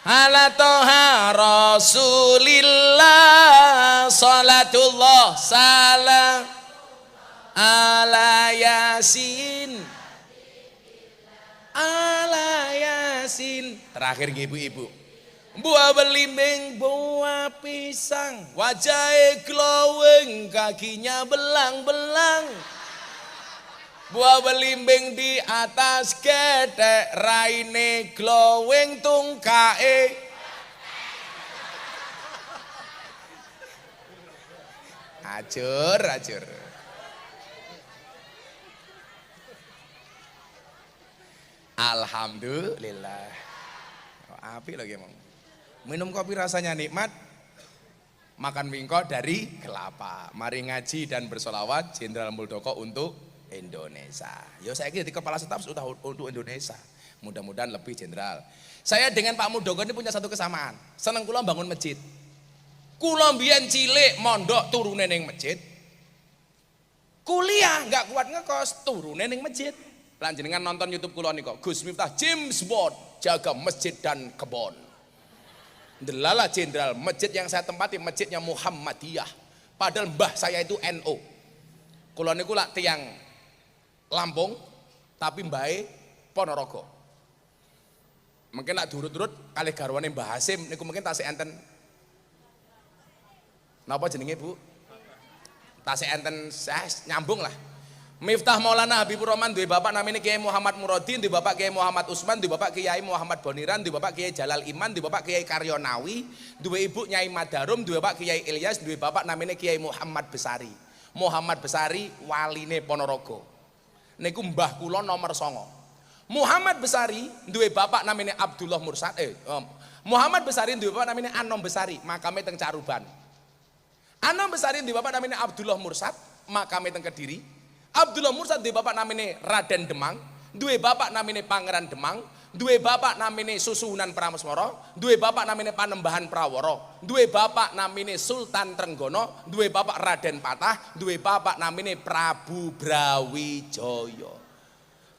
ala toha rasulillah salatullah salam ala yasin terakhir ibu-ibu buah belimbing buah pisang wajahnya glowing kakinya belang-belang buah belimbing di atas gedek raine glowing tungkae acur alhamdulillah apik lagi emang minum kopi rasanya nikmat makan wingko dari kelapa mari ngaji dan bersolawat Jenderal Muldoko untuk Indonesia yo saya kira di kepala staf sudah untuk Indonesia mudah-mudahan lebih jenderal saya dengan Pak Muldoko ini punya satu kesamaan seneng kula bangun masjid kula mbiyen cilik mondok turune ning masjid kuliah nggak kuat ngekos turune ning masjid lanjenengan nonton YouTube kula nika Gus Miftah James Bond jaga masjid dan kebon delala jenderal masjid yang saya tempati masjidnya Muhammadiyah padahal mbah saya itu NU kula niku lak tiyang Lampung tapi mbahe Ponorogo mungkin nak durut-durut kalih garwane Mbah Hasim niku mungkin tasih enten napa jenenge Bu tasih enten nyambung lah Miftah Maulana Habibur Rahman duwe bapak namanya Kiai Muhammad Murodin, duwe bapak Kiai Muhammad Usman, duwe bapak Kiai Muhammad Boniran, duwe bapak Kiai Jalal Iman, duwe bapak Kiai Karyonawi, duwe ibu Nyai Madarum, duwe bapak Kiai Ilyas, duwe bapak namanya Kiai Muhammad Besari. Muhammad Besari waline Ponorogo. Niku mbah kula nomor 9. Muhammad Besari duwe bapak namanya Abdullah Mursad. Muhammad Besari duwe bapak namanya Anom Besari, makame teng Caruban. Anom Besari duwe bapak namanya Abdullah Mursad, makame teng Kediri. Abdullah Mursad duwe bapak namanya Raden Demang, duwe bapak namanya Pangeran Demang, duwe bapak namanya Susuhunan Prameswara, duwe bapak namanya Panembahan Prawara, duwe bapak namanya Sultan Trenggono, duwe bapak Raden Patah, duwe bapak namanya Prabu Brawijaya.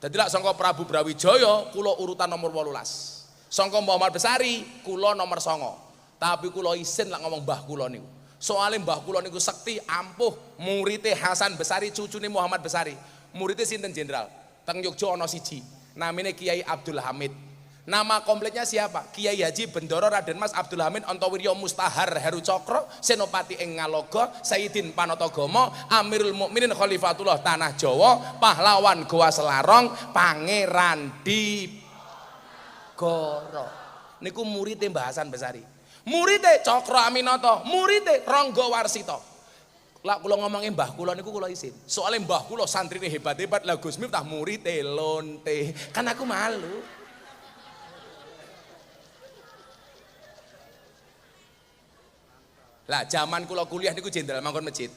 Dadi lak sangka Prabu Brawijaya kula urutan nomor 18. Sangka Muhammad Besari kula nomor 9. Tapi kula isin lak ngomong mbah kula niku. Soalnya mbah kula niku sekti ampuh muridé Hasan Besari cucune Muhammad Besari. Muridé sinten jenderal? Teng Yogya ana siji, namine Kiai Abdul Hamid. Nama kompletnya siapa? Kiai Haji Bendoro Raden Mas Abdul Hamid Antawirya Mustahar Heru Cokro, Senopati ing Ngaloga, Sayyidin Panatagama, Amirul Mukminin Khalifatullah Tanah Jawa, Pahlawan Goa Selarong, Pangeran Diponegoro. Niku muridé Mbah Hasan Besari. Muridé Cokro Aminoto, muridé Ronggo Warsito. Lah kula ngomongin mbah kula niku kula isin. Soalnya mbah kula santrine hebat-hebat, lah Gus Miftah muridé lonte. Kan aku malu. Lah zaman kula kuliah niku jenderal manggon masjid.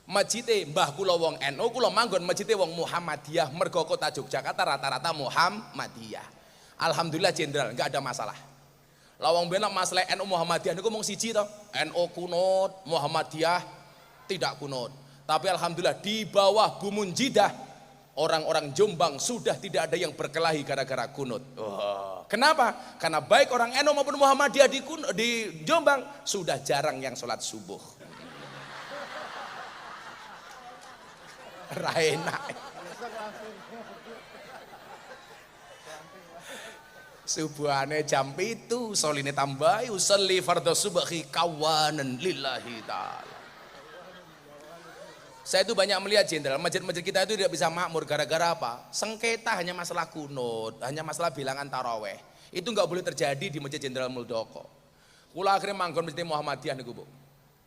Masjide mbah kula wong NU, kula manggon masjide wong Muhammadiyah, mergo kota Yogyakarta rata-rata Muhammadiyah. Alhamdulillah jenderal enggak ada masalah. Lawang benak masalah NU Muhammadiyah niku mung siji to. NU kunut, Muhammadiyah tidak kunut. Tapi alhamdulillah di bawah Bumunjidah orang-orang Jombang sudah tidak ada yang berkelahi gara-gara kunut. Oh. Kenapa? Karena baik orang NU maupun Muhammadiyah di Jombang sudah jarang yang sholat subuh. Raina. Subuhane jam itu soline tambahi usolli fardhu subhi kawanan lillahi ta'ala. Saya itu banyak melihat jenderal masjid-masjid kita itu tidak bisa makmur gara-gara apa? Sengketa hanya masalah kunut, hanya masalah bilangan taraweh. Itu nggak boleh terjadi di masjid Jenderal Muldoko. Kula akhirnya manggon masjid Muhammadiyah niku, Bu.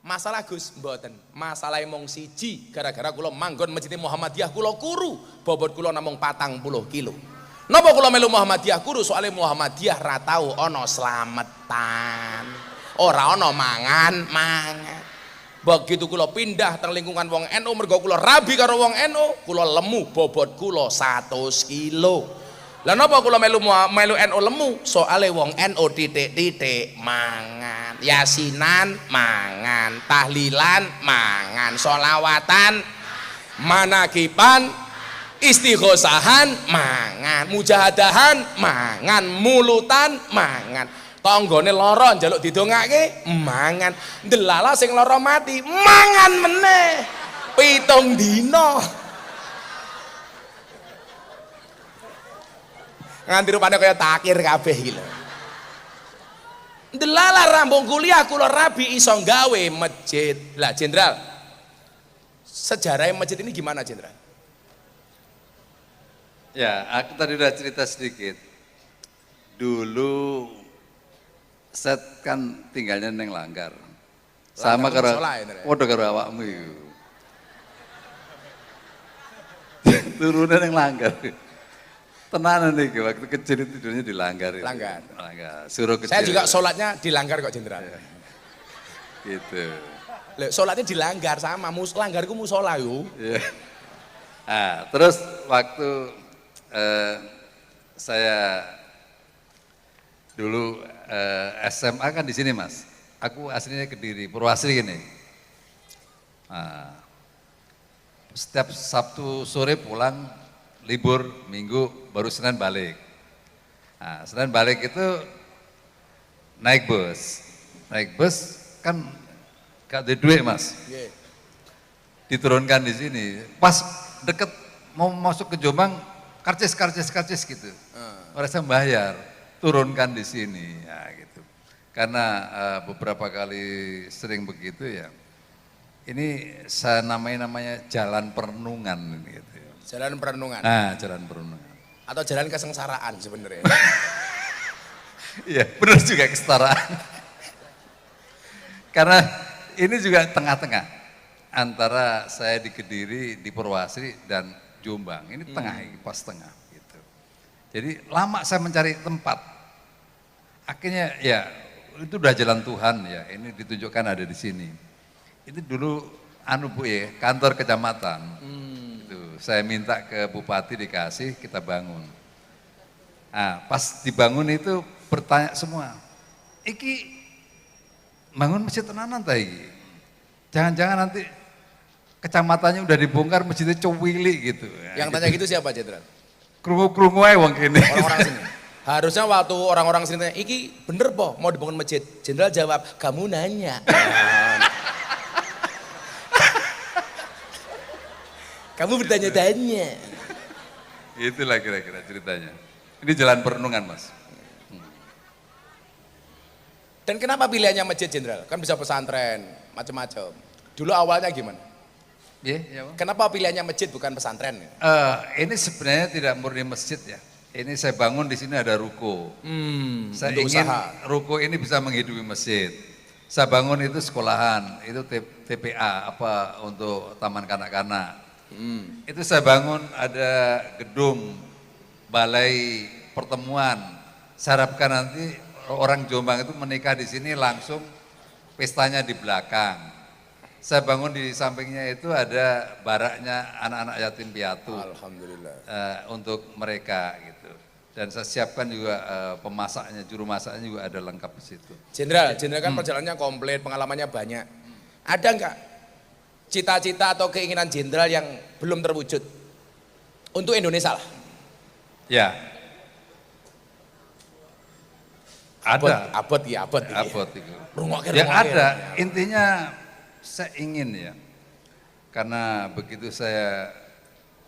Masalah Gus mboten, masalah mung siji gara-gara kula manggon masjid Muhammadiyah kula kuru, bobot kula namung 40 kilo. Napa kula melu Muhammadiyah kuru? Soalnya Muhammadiyah ra tau ana slametan. Ora ana mangan. Begitu kula pindah teng lingkungan wong NU mergo kula rabi karo wong NU, kula lemu bobot kula 100 kilo. Lah napa kula melu NU lemu? Soale wong NU titik-titik mangan, yasinan mangan, tahlilan mangan, sholawatan, manakiban, istighosahan mangan, mujahadahan mangan, mulutan mangan. Tanggane lara njaluk didongake mangan, ndelala sing lara mati mangan meneh 7 dina. Nganti rupane kaya takir kabeh iki lho. Ndelala rambung kuliah kula rabi iso gawe masjid. Lah Jenderal, sejarah masjid ini gimana Jenderal? Ya, aku tadi udah cerita sedikit. Dulu saya kan tinggalnya neng Langgar. Sama karo padha karo awakmu iku. Turunnya neng Langgar. Tenanan iki waktu kecil itu tidurnya di Langgar. Langgar. Langgar. Suruh kecil. Saya juga sholatnya di Langgar kok Jenderal. Gitu. Lho, sholatnya di Langgar sama Langgarku musola yo. Iya. Nah, terus waktu saya dulu SMA kan di sini Mas. Aku aslinya Kediri, Purwasri gini. Nah, setiap Sabtu sore pulang, libur Minggu, baru Senin balik. Nah, Senin balik itu naik bus. Naik bus kan gak ada duit Mas. Diturunkan di sini. Pas deket mau masuk ke Jombang, karcis gitu. Mereka bayar, turunkan di sini, ya gitu. Karena beberapa kali sering begitu ya. Ini saya namanya jalan perenungan gitu. Jalan perenungan. Nah, jalan perenungan. Atau jalan kesengsaraan sebenarnya. Iya, benar juga kesetaraan. Karena ini juga tengah-tengah antara saya di Kediri, di Purwasri dan Jombang. Ini tengah, pas tengah gitu. Jadi lama saya mencari tempat. Akhirnya ya itu udah jalan Tuhan ya. Ini ditunjukkan ada di sini. Itu dulu Bu ya, kantor kecamatan. Itu saya minta ke bupati dikasih, kita bangun. Nah, pas dibangun itu bertanya semua. Iki bangun masjid tenanan ta iki? Jangan-jangan nanti kecamatannya udah dibongkar masjidnya cowili gitu. Yang tanya gitu siapa Jenderal? Krungu-krungu aja wong kene. Orang-orang sini. Harusnya waktu orang-orang sini tanya, iki bener po mau dibangun masjid? Jenderal jawab, kamu nanya. Kamu bertanya-tanya. Itulah kira-kira ceritanya. Ini jalan perenungan Mas. Dan kenapa pilihannya masjid Jenderal? Kan bisa pesantren, macam-macam. Dulu awalnya gimana? Ya, Kenapa pilihannya masjid bukan pesantren? Ini sebenarnya tidak murni masjid ya. Ini saya bangun di sini ada ruko. Saya ingin ruko ini bisa menghidupi masjid. Saya bangun itu sekolahan, itu TPA apa untuk taman kanak-kanak. Itu saya bangun ada gedung balai pertemuan. Saya harapkan nanti orang Jombang itu menikah di sini langsung pestanya di belakang. Saya bangun di sampingnya itu ada baraknya anak-anak yatim piatu. Alhamdulillah. Untuk mereka gitu. Dan saya siapkan juga pemasaknya, juru masaknya juga ada lengkap di situ. Jenderal kan perjalanannya komplit, pengalamannya banyak. Ada enggak cita-cita atau keinginan Jenderal yang belum terwujud untuk Indonesia lah? Ya. Ada. Abot itu. Ya ada. Intinya saya ingin ya. Karena begitu saya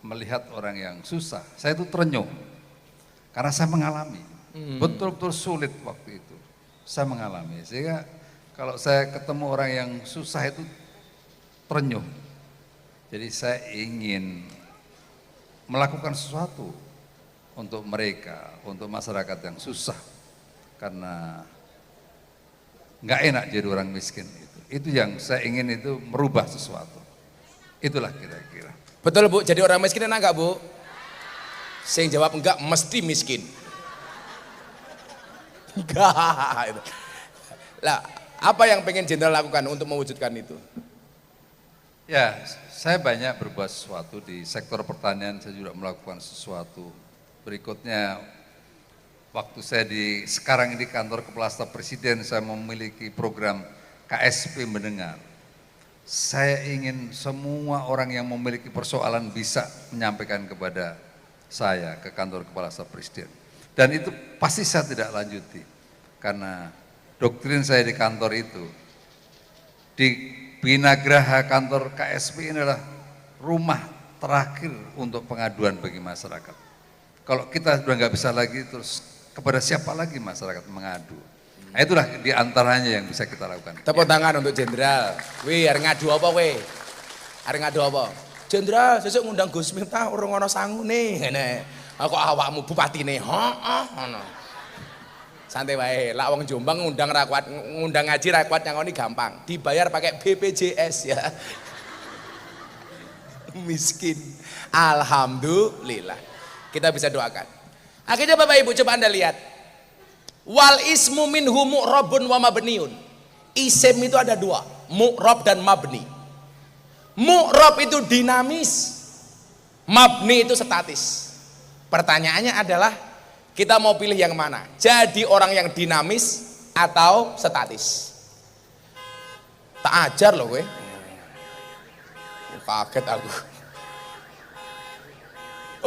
melihat orang yang susah, saya itu terenyuh. Karena saya mengalami. Betul-betul sulit waktu itu. Saya mengalami. Sehingga kalau saya ketemu orang yang susah itu terenyuh. Jadi saya ingin melakukan sesuatu untuk mereka, untuk masyarakat yang susah. Karena nggak enak jadi orang miskin itu. Itu yang saya ingin itu merubah sesuatu. Itulah kira-kira. Betul Bu, jadi orang miskin enak enggak Bu? Saya jawab enggak, mesti miskin. Enggak. Lah, apa yang pengen Jenderal lakukan untuk mewujudkan itu? Ya, saya banyak berbuat sesuatu di sektor pertanian, saya juga melakukan sesuatu. Berikutnya, waktu saya sekarang di kantor Kepala Staf Presiden, saya memiliki program KSP Mendengar. Saya ingin semua orang yang memiliki persoalan bisa menyampaikan kepada saya ke kantor Kepala Staf Presiden. Dan itu pasti saya tidak lanjuti, karena doktrin saya di kantor itu, di Binagraha kantor KSP ini adalah rumah terakhir untuk pengaduan bagi masyarakat. Kalau kita sudah nggak bisa lagi, terus kepada siapa lagi masyarakat mengadu? Nah, itulah diantaranya yang bisa kita lakukan. Tepuk tangan untuk Jenderal. Wih, arep ngadu apa weh? Arep ngadu apa? Jenderal, sesuk ngundang Gus Miftah urung ana sangune. Ngene. Kok awakmu bupatine? Heeh, ngono. Santai wae, lak wong Jombang ngundang ra kuat, ngundang ngaji ra kuat nyangoni gampang. Dibayar pakai BPJS ya. Miskin. Alhamdulillah. Kita bisa doakan. Akhirnya Bapak Ibu coba Anda lihat. Wal ismu minhu mu'rabun wa mabniun. Isim itu ada dua, mu'rab dan mabni. Mu'rab itu dinamis, mabni itu statis. Pertanyaannya adalah kita mau pilih yang mana? Jadi orang yang dinamis atau statis? Tak ajar loh gue. Kaget aku.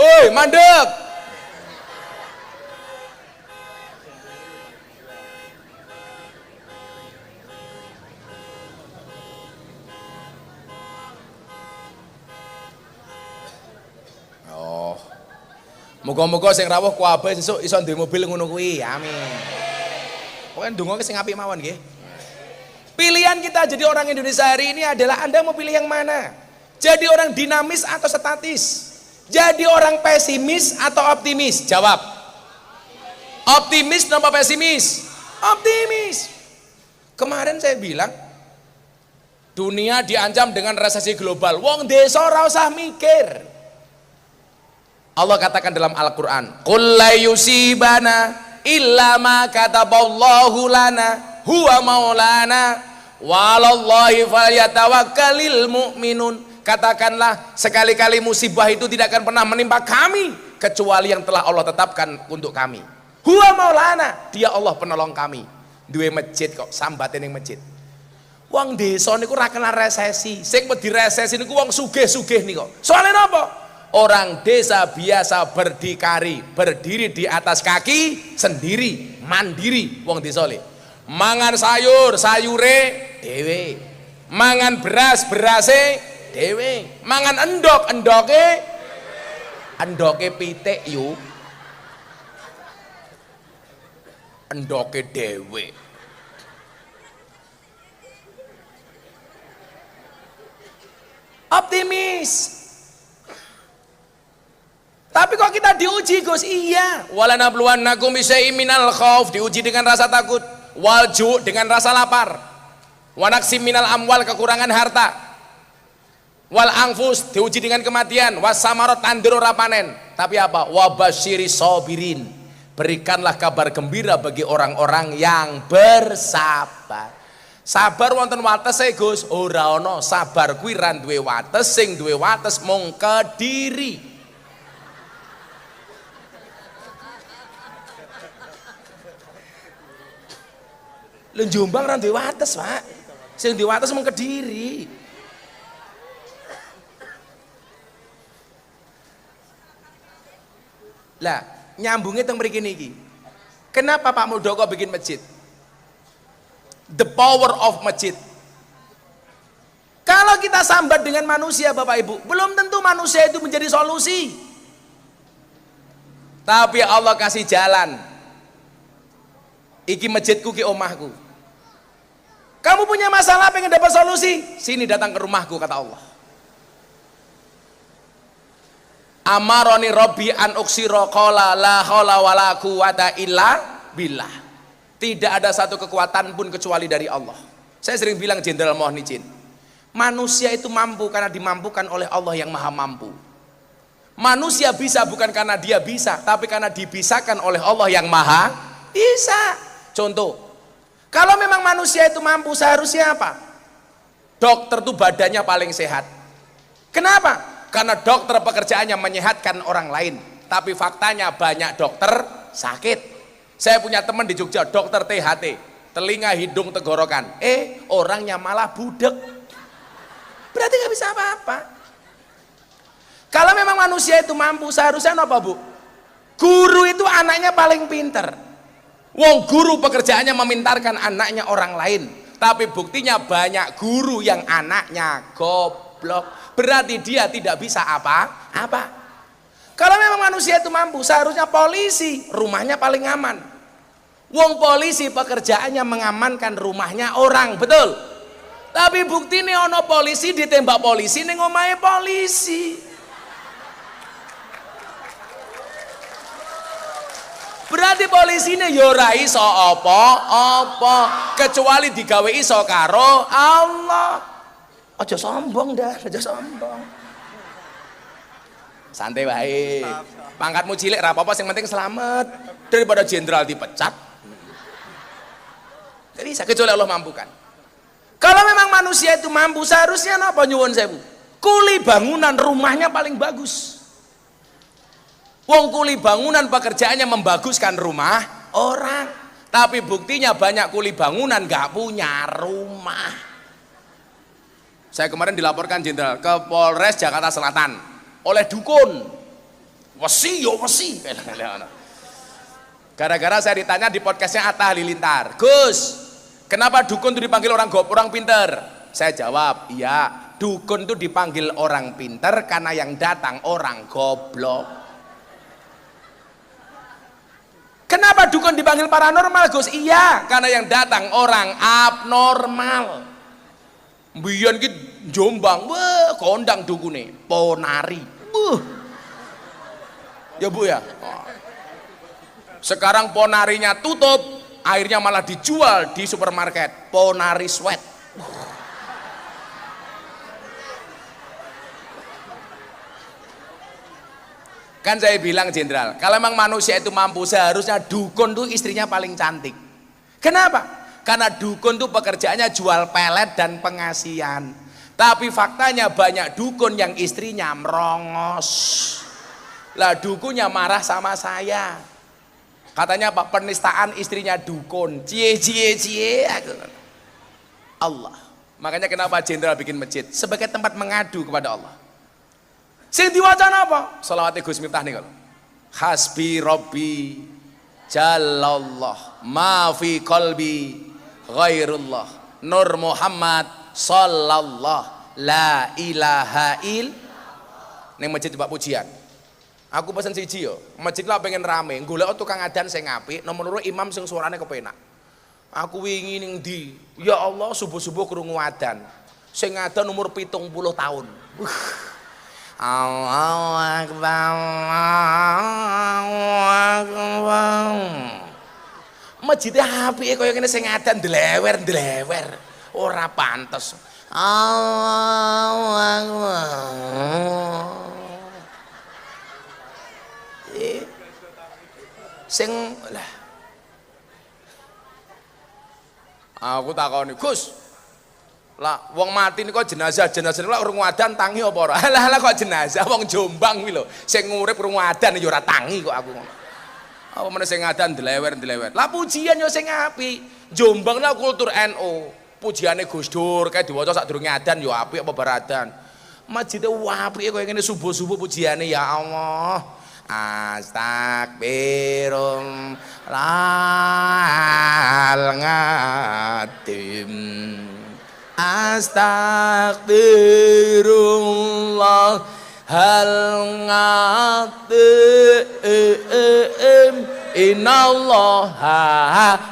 Oi, mandek. Oh. Muga-muga sing rawuh kuwabe sesuk iso duwe mobil ngono kuwi. Amin. Pokoke ndonga sing apik mawon nggih. Pilihan kita jadi orang Indonesia hari ini adalah Anda mau pilih yang mana? Jadi orang dinamis atau statis? Jadi orang pesimis atau optimis? Jawab. Optimis apa pesimis? Optimis. Kemarin saya bilang dunia diancam dengan resesi global. Wong desa ora usah mikir. Allah katakan dalam Al-Qur'an, "Qul la yusibana illa ma kataballahu lana huwa maulana walallahi falyatawakkalul mu'minun." Katakanlah, sekali-kali musibah itu tidak akan pernah menimpa kami kecuali yang telah Allah tetapkan untuk kami. Huwa maulana, dia Allah penolong kami. Duwe masjid kok, sambatin yang masjid. Wong desa niku ora kena resesi. Sing wedi resesi niku wong sugih-sugih niku. Soalnya apa? Orang desa biasa berdiri di atas kaki sendiri, mandiri wong desa le. Mangan sayur, sayure dhewe. Mangan beras, berase dhewe. Mangan endok, endoke pitik yu. Endoke dhewe. Optimis. Tapi kok kita diuji Gus? Iya. Walanabluwannakum bisyai'im minal khauf, diuji dengan rasa takut, wal ju' dengan rasa lapar, wa naqsim minal amwal, kekurangan harta, wal anfus, diuji dengan kematian, was samarat, tandur ora panen. Tapi apa? Wa basyiri sabirin, berikanlah kabar gembira bagi orang-orang yang bersabar. Sabar wonten watese Gus? Ora ana, sabar kuwi ra duwe wates, sing duwe wates mung Kediri. Lho Jombang ra duwe wates, Pak. Sing duwe wates mung Kediri. Lah, nyambungnya teng mriki niki. Kenapa Pak Muldoko bikin masjid? The power of masjid. Kalau kita sambat dengan manusia Bapak Ibu, belum tentu manusia itu menjadi solusi. Tapi Allah kasih jalan. Iki masjidku ki omahku. Kamu punya masalah pengen dapat solusi? Sini datang ke rumahku kata Allah. Amaroni Robbi an uksiro qala la haula wala quwata illa billah. Tidak ada satu kekuatan pun kecuali dari Allah. Saya sering bilang Jenderal mohon izin. Manusia itu mampu karena dimampukan oleh Allah yang maha mampu. Manusia bisa bukan karena dia bisa, tapi karena dibisakan oleh Allah yang maha bisa. Contoh, kalau memang manusia itu mampu, seharusnya apa? dokter tuh badannya paling sehat. Kenapa? Karena dokter pekerjaannya menyehatkan orang lain, tapi faktanya banyak dokter sakit. Saya punya teman di Jogja, dokter THT, telinga, hidung, tenggorokan, orangnya malah budek. Berarti nggak bisa apa-apa. Kalau memang manusia itu mampu, seharusnya apa, Bu? Guru itu anaknya paling pinter. Wong guru pekerjaannya memintarkan anaknya orang lain, tapi buktinya banyak guru yang anaknya goblok. Berarti dia tidak bisa apa-apa. Kalau memang manusia itu mampu, seharusnya polisi rumahnya paling aman. Wong polisi pekerjaannya mengamankan rumahnya orang, betul? Tapi bukti nih ono polisi ditembak polisi ning omahe polisi. Berarti polisi ini ya ora iso apa-apa kecuali digawe iso karo Allah. Aja sombong dah, aja sombong. Santai wae. Pangkatmu cilik ra apa-apa, sing penting selamat daripada jenderal dipecat. Jadi bisa kecuali Allah mampukan. Kalau memang manusia itu mampu, seharusnya napa nyuwun sewu? Kuli bangunan rumahnya paling bagus. Wong kuli bangunan pekerjaannya membaguskan rumah orang, tapi buktinya banyak kuli bangunan nggak punya rumah. Saya kemarin dilaporkan jenderal ke Polres Jakarta Selatan oleh dukun. Wesi yo wesi. Gara-gara saya ditanya di podcastnya Atta Halilintar, Gus, kenapa dukun itu dipanggil orang pinter? Saya jawab, iya, dukun itu dipanggil orang pinter karena yang datang orang goblok. Kenapa dukun dipanggil paranormal, Gus? Iya, karena yang datang orang abnormal. Mbiyen ki Jombang, wah kondang dukune, ponari. Ya Bu ya. Sekarang ponarinya tutup, akhirnya malah dijual di supermarket, ponari sweat. Kan saya bilang jenderal, kalau memang manusia itu mampu, seharusnya dukun tuh istrinya paling cantik. Kenapa? Karena dukun tuh pekerjaannya jual pelet dan pengasihan. Tapi faktanya banyak dukun yang istrinya merongos. Lah dukunnya marah sama saya. Katanya Pak, penistaan istrinya dukun. Cie. Allah. Makanya kenapa jenderal bikin masjid? Sebagai tempat mengadu kepada Allah. Sing diwacana apa? Shalawat Gus Miftah nih kalau. Hasbi Robbi Jalallah ma fi qalbi ghairullah Nur Muhammad sallallahu la ilaha il. Ning masjid Pak pujian. Aku pesen siji yo, masjid lah pengen rame, golek tukang adzan sing apik, nomor loro imam sing suarane kepenak. Aku wingi ning ndi? Ya Allah, subuh-subuh krungu adzan. Sing adzan umur 70 tahun. Allahu Akbar, Allahu Akbar. Masjidnya apik kaya ngene sing adzan ndlewer. Ora pantes. Allahu Akbar. Sing lah. Aku takoni, Gus. Lah wong mati niku jenazah niku lak urung wadan tangi apa ora? Lah kok jenazah wong Jombang kuwi lho. Sing urip urung wadan ya ora tangi kok aku ngono. Apa meneh sing ngadan ndlewer. Lah pujian yo sing apik. Jombang lah kultur NU. Pujiane Gus Dur kae diwaca sadurunge adan yo apik apa baradan. Masjid apike koyo ngene subuh-subuh pujiane ya Allah. Astagfirullahal ngadim. Astagfirullah hal ngatim. Innallaha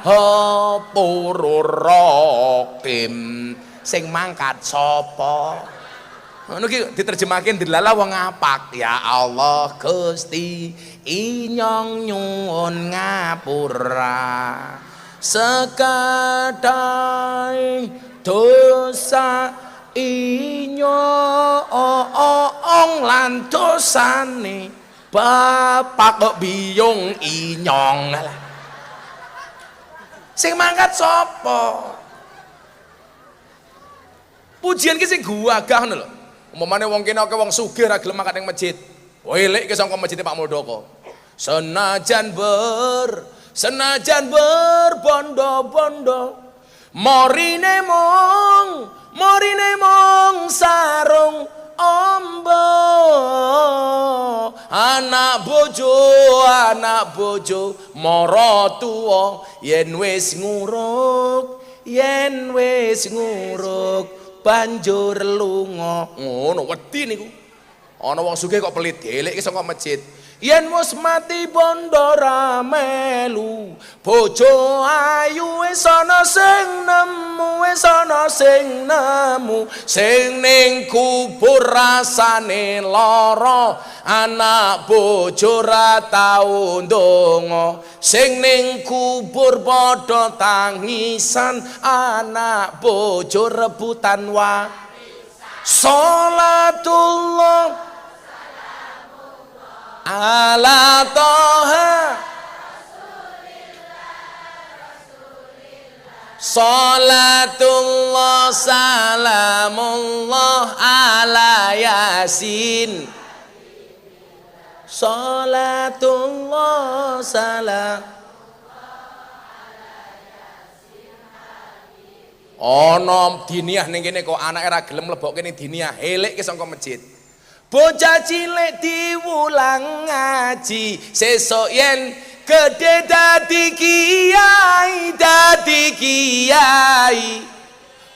ghafurur rahim. Sing mangkat sapa? Ngono ki diterjemahke dilala wong ngapak. Ya Allah Gusti inyong nyuwun ngapura sekadai dosa inyong lan dosane bapak kok biyung inyong. Sing mangkat sapa? Pujian ki sing gagah ngono lho. Umpamane wong kene akeh wong sugih ra gelem mangkat ning masjid. Welek ke sangka masjid Pak Muldoko. Senajan berbondo-bondo morine mong sarung ombo anak bojo mara tuwa yen wis nguruk banjur lunga ngono wedi niku ana wong sugih kok pelit dhelek saka masjid yen wis mati bondo ra melu bojo ayu wis ana sing nemu sing ning kubur rasane lara anak bojo ra tau ndonga sing ning kubur padha tangisan anak bojo rebutan salatullah ala toha salatullah salamullah ala yasin salatullah salam ana diniyah ning kene kok anake ra gelem mlebokke ning diniyah elek ke saka masjid. Bocah cilik diwulang ngaji sesuk yen gede dadi kiai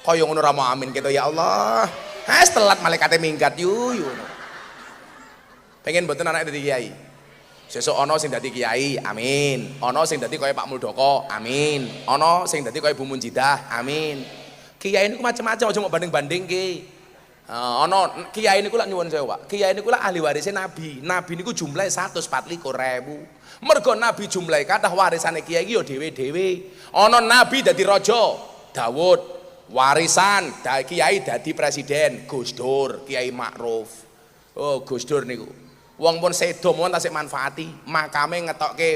kaya ngono ra mau amin gitu ya Allah. Has telat malaikate minggat yuyu. Pengen mboten anak dadi kiai. Sesuk ana sing dadi kiai, amin. Ana sing dadi kaya Pak Muldoko, amin. Ana sing dadi kaya Bu Munjidah, amin. Kiai niku macam-macam aja mau banding-bandingke. Ana kiai niku lak nyuwun sewu Pak. Kiai niku lak ahli warise Nabi. Nabi niku jumlahe 124.000. Mergo Nabi jumlahe kathah warisane kiai iki ya dhewe-dhewe. Ana Nabi dadi raja, Daud. Warisan kiai dadi presiden, Gus Dur, Kiai Ma'ruf. Oh, Gus Dur niku. Wong pun sedo mawon tasik manfaati, makame ngetokke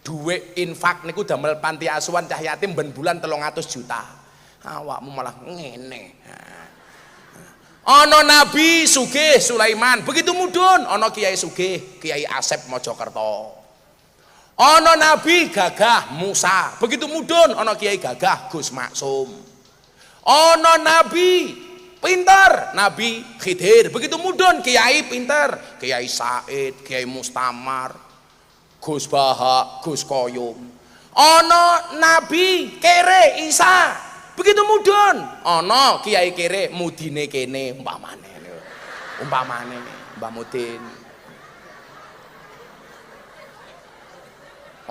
dhuwit infak niku damel panti asuhan cah yatim ben bulan 300 juta. Awakmu malah ngene. Ana nabi sugih Sulaiman, begitu mudhun ana kiai sugih Kiai Asep Mojokerto. Ana nabi gagah Musa, begitu mudhun ana kiai gagah Gus Maksum. Ana nabi pinter Nabi Khidir, begitu mudhun kiai pinter Kiai Said, Kiai Mustamar, Gus Baha, Gus Koyum. Ana nabi kere Isa, begitu mudhun ana kiai kere mudine kene umpamane Mbah Mudin.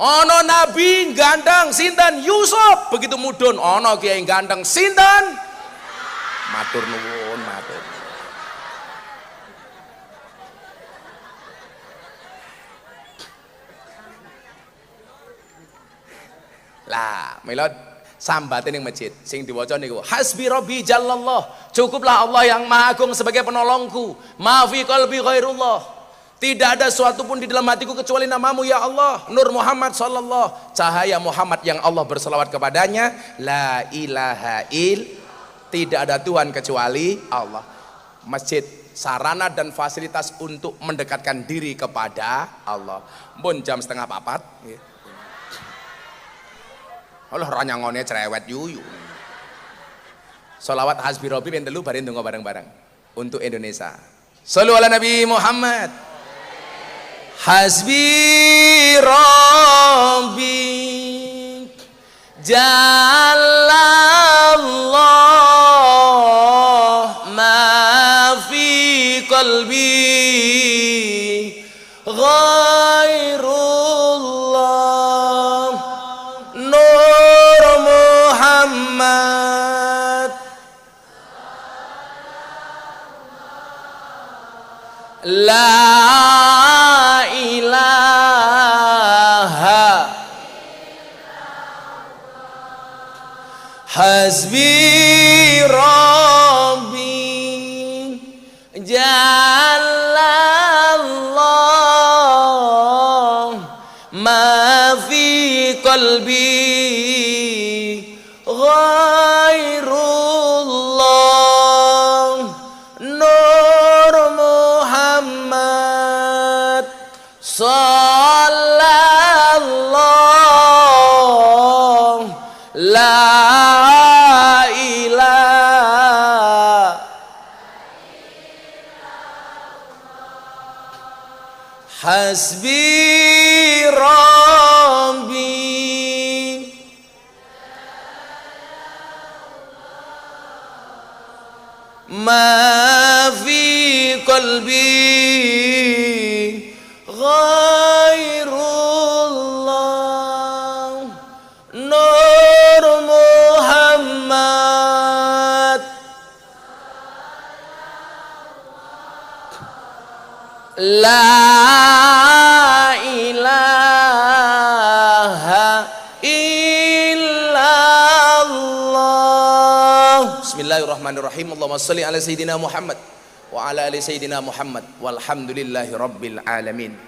Ana nabi gandeng sinten Yusuf, begitu mudhun ana kiai gandeng sinten matur nuwun matur. Lah melot sambate ning masjid sing diwaca niku hasbi rabbi jallallah, cukuplah Allah yang maha agung sebagai penolongku, ma fi qalbi ghairullah, tidak ada sesuatu pun di dalam hatiku kecuali namamu ya Allah. Nur Muhammad sallallahu, cahaya Muhammad yang Allah berselawat kepadanya, la ilaha tidak ada Tuhan kecuali Allah. Masjid sarana dan fasilitas untuk mendekatkan diri kepada Allah. Mun jam 3:30 nggih. Allah ranyangone cerewet yuyu. Sholawat hasbi rabbi ping 3 bareng ndonga bareng-bareng untuk Indonesia. Shallu ala Nabi Muhammad. Hasbi rabbi jallallah ma fi qalbi ghairullah Nur Muhammad la ilaha hasbi rabbi jallallah ma fi qalbi. Ghairullah Hasbi Rabbi. Ma fi qalbi ghairullah. Nur Muhammad. La ilaha illallah. Bismillahirrahmanirrahim. Allahumma salli ala sayyidina Muhammad wa ala ali sayyidina Muhammad walhamdulillahi rabbil alamin.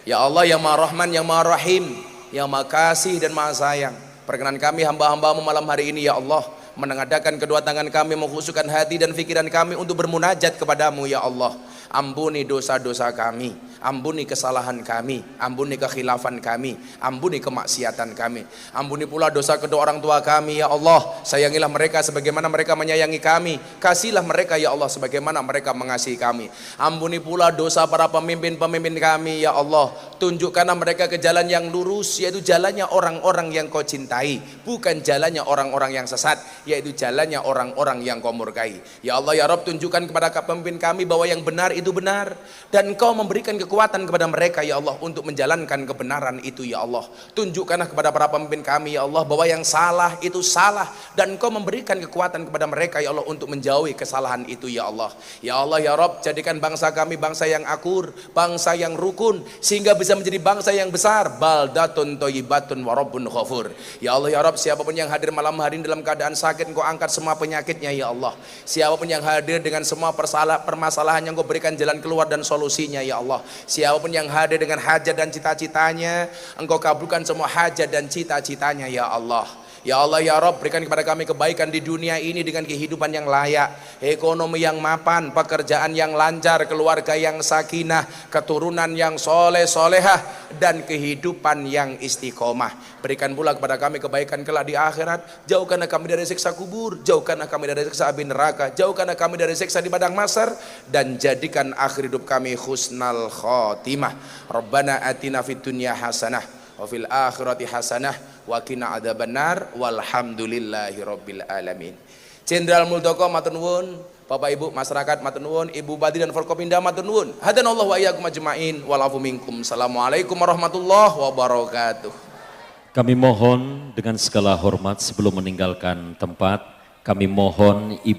Ya Allah yang Maha Rahman, yang Maha Rahim, yang Maha Kasih dan Maha Sayang, perkenan kami hamba-hambamu malam hari ini ya Allah, menengadakan kedua tangan kami, mengkhusyukkan hati dan pikiran kami untuk bermunajat kepadamu ya Allah. Ampuni dosa-dosa kami, ampuni kesalahan kami, ampuni kekhilafan kami, ampuni kemaksiatan kami, ampuni pula dosa kedua orang tua kami ya Allah. Sayangilah mereka sebagaimana mereka menyayangi kami, kasihlah mereka ya Allah sebagaimana mereka mengasihi kami. Ampuni pula dosa para pemimpin-pemimpin kami ya Allah. Tunjukkanlah mereka ke jalan yang lurus, yaitu jalannya orang-orang yang kau cintai, bukan jalannya orang-orang yang sesat, yaitu jalannya orang-orang yang kau murkai. Ya Allah ya Rabb, tunjukkan kepada pemimpin kami bahwa yang benar itu benar, dan Engkau memberikan kekuatan kepada mereka ya Allah untuk menjalankan kebenaran itu ya Allah. Tunjukkanlah kepada para pemimpin kami ya Allah bahwa yang salah itu salah, dan Engkau memberikan kekuatan kepada mereka ya Allah untuk menjauhi kesalahan itu ya Allah. Ya Allah ya Rabb, jadikan bangsa kami bangsa yang akur, bangsa yang rukun, sehingga bisa menjadi bangsa yang besar. Baldatun thayyibatun wa rabbun ghafur. Ya Allah ya Rabb, siapapun yang hadir malam hari ini dalam keadaan sakit, Engkau angkat semua penyakitnya ya Allah. Siapapun yang hadir dengan semua permasalahan yang Engkau berikan jalan keluar dan solusinya ya Allah. Siapapun yang hadir dengan hajat dan cita-citanya, Engkau kabulkan semua hajat dan cita-citanya ya Allah. Ya Allah ya Rabb, berikan kepada kami kebaikan di dunia ini dengan kehidupan yang layak, ekonomi yang mapan, pekerjaan yang lancar, keluarga yang sakinah, keturunan yang soleh solehah, dan kehidupan yang istiqomah. Berikan pula kepada kami kebaikan kelak di akhirat. Jauhkanlah kami dari siksa kubur, jauhkanlah kami dari siksa api neraka, jauhkanlah kami dari siksa di padang mahsyar, dan jadikan akhir hidup kami husnal khotimah. Rabbana atina fid dunya hasanah wa fil akhirati hasanah wa qina adzabannar walhamdulillahi rabbil alamin. Jenderal Muldoko matur nuwun, Bapak Ibu masyarakat matur nuwun, Ibu Badi dan Forkopimda matur nuwun. Hadanallahu wa iyyakum ajmain wal afu minkum. Assalamualaikum warahmatullahi wabarakatuh. Kami mohon dengan segala hormat sebelum meninggalkan tempat, kami mohon Ibu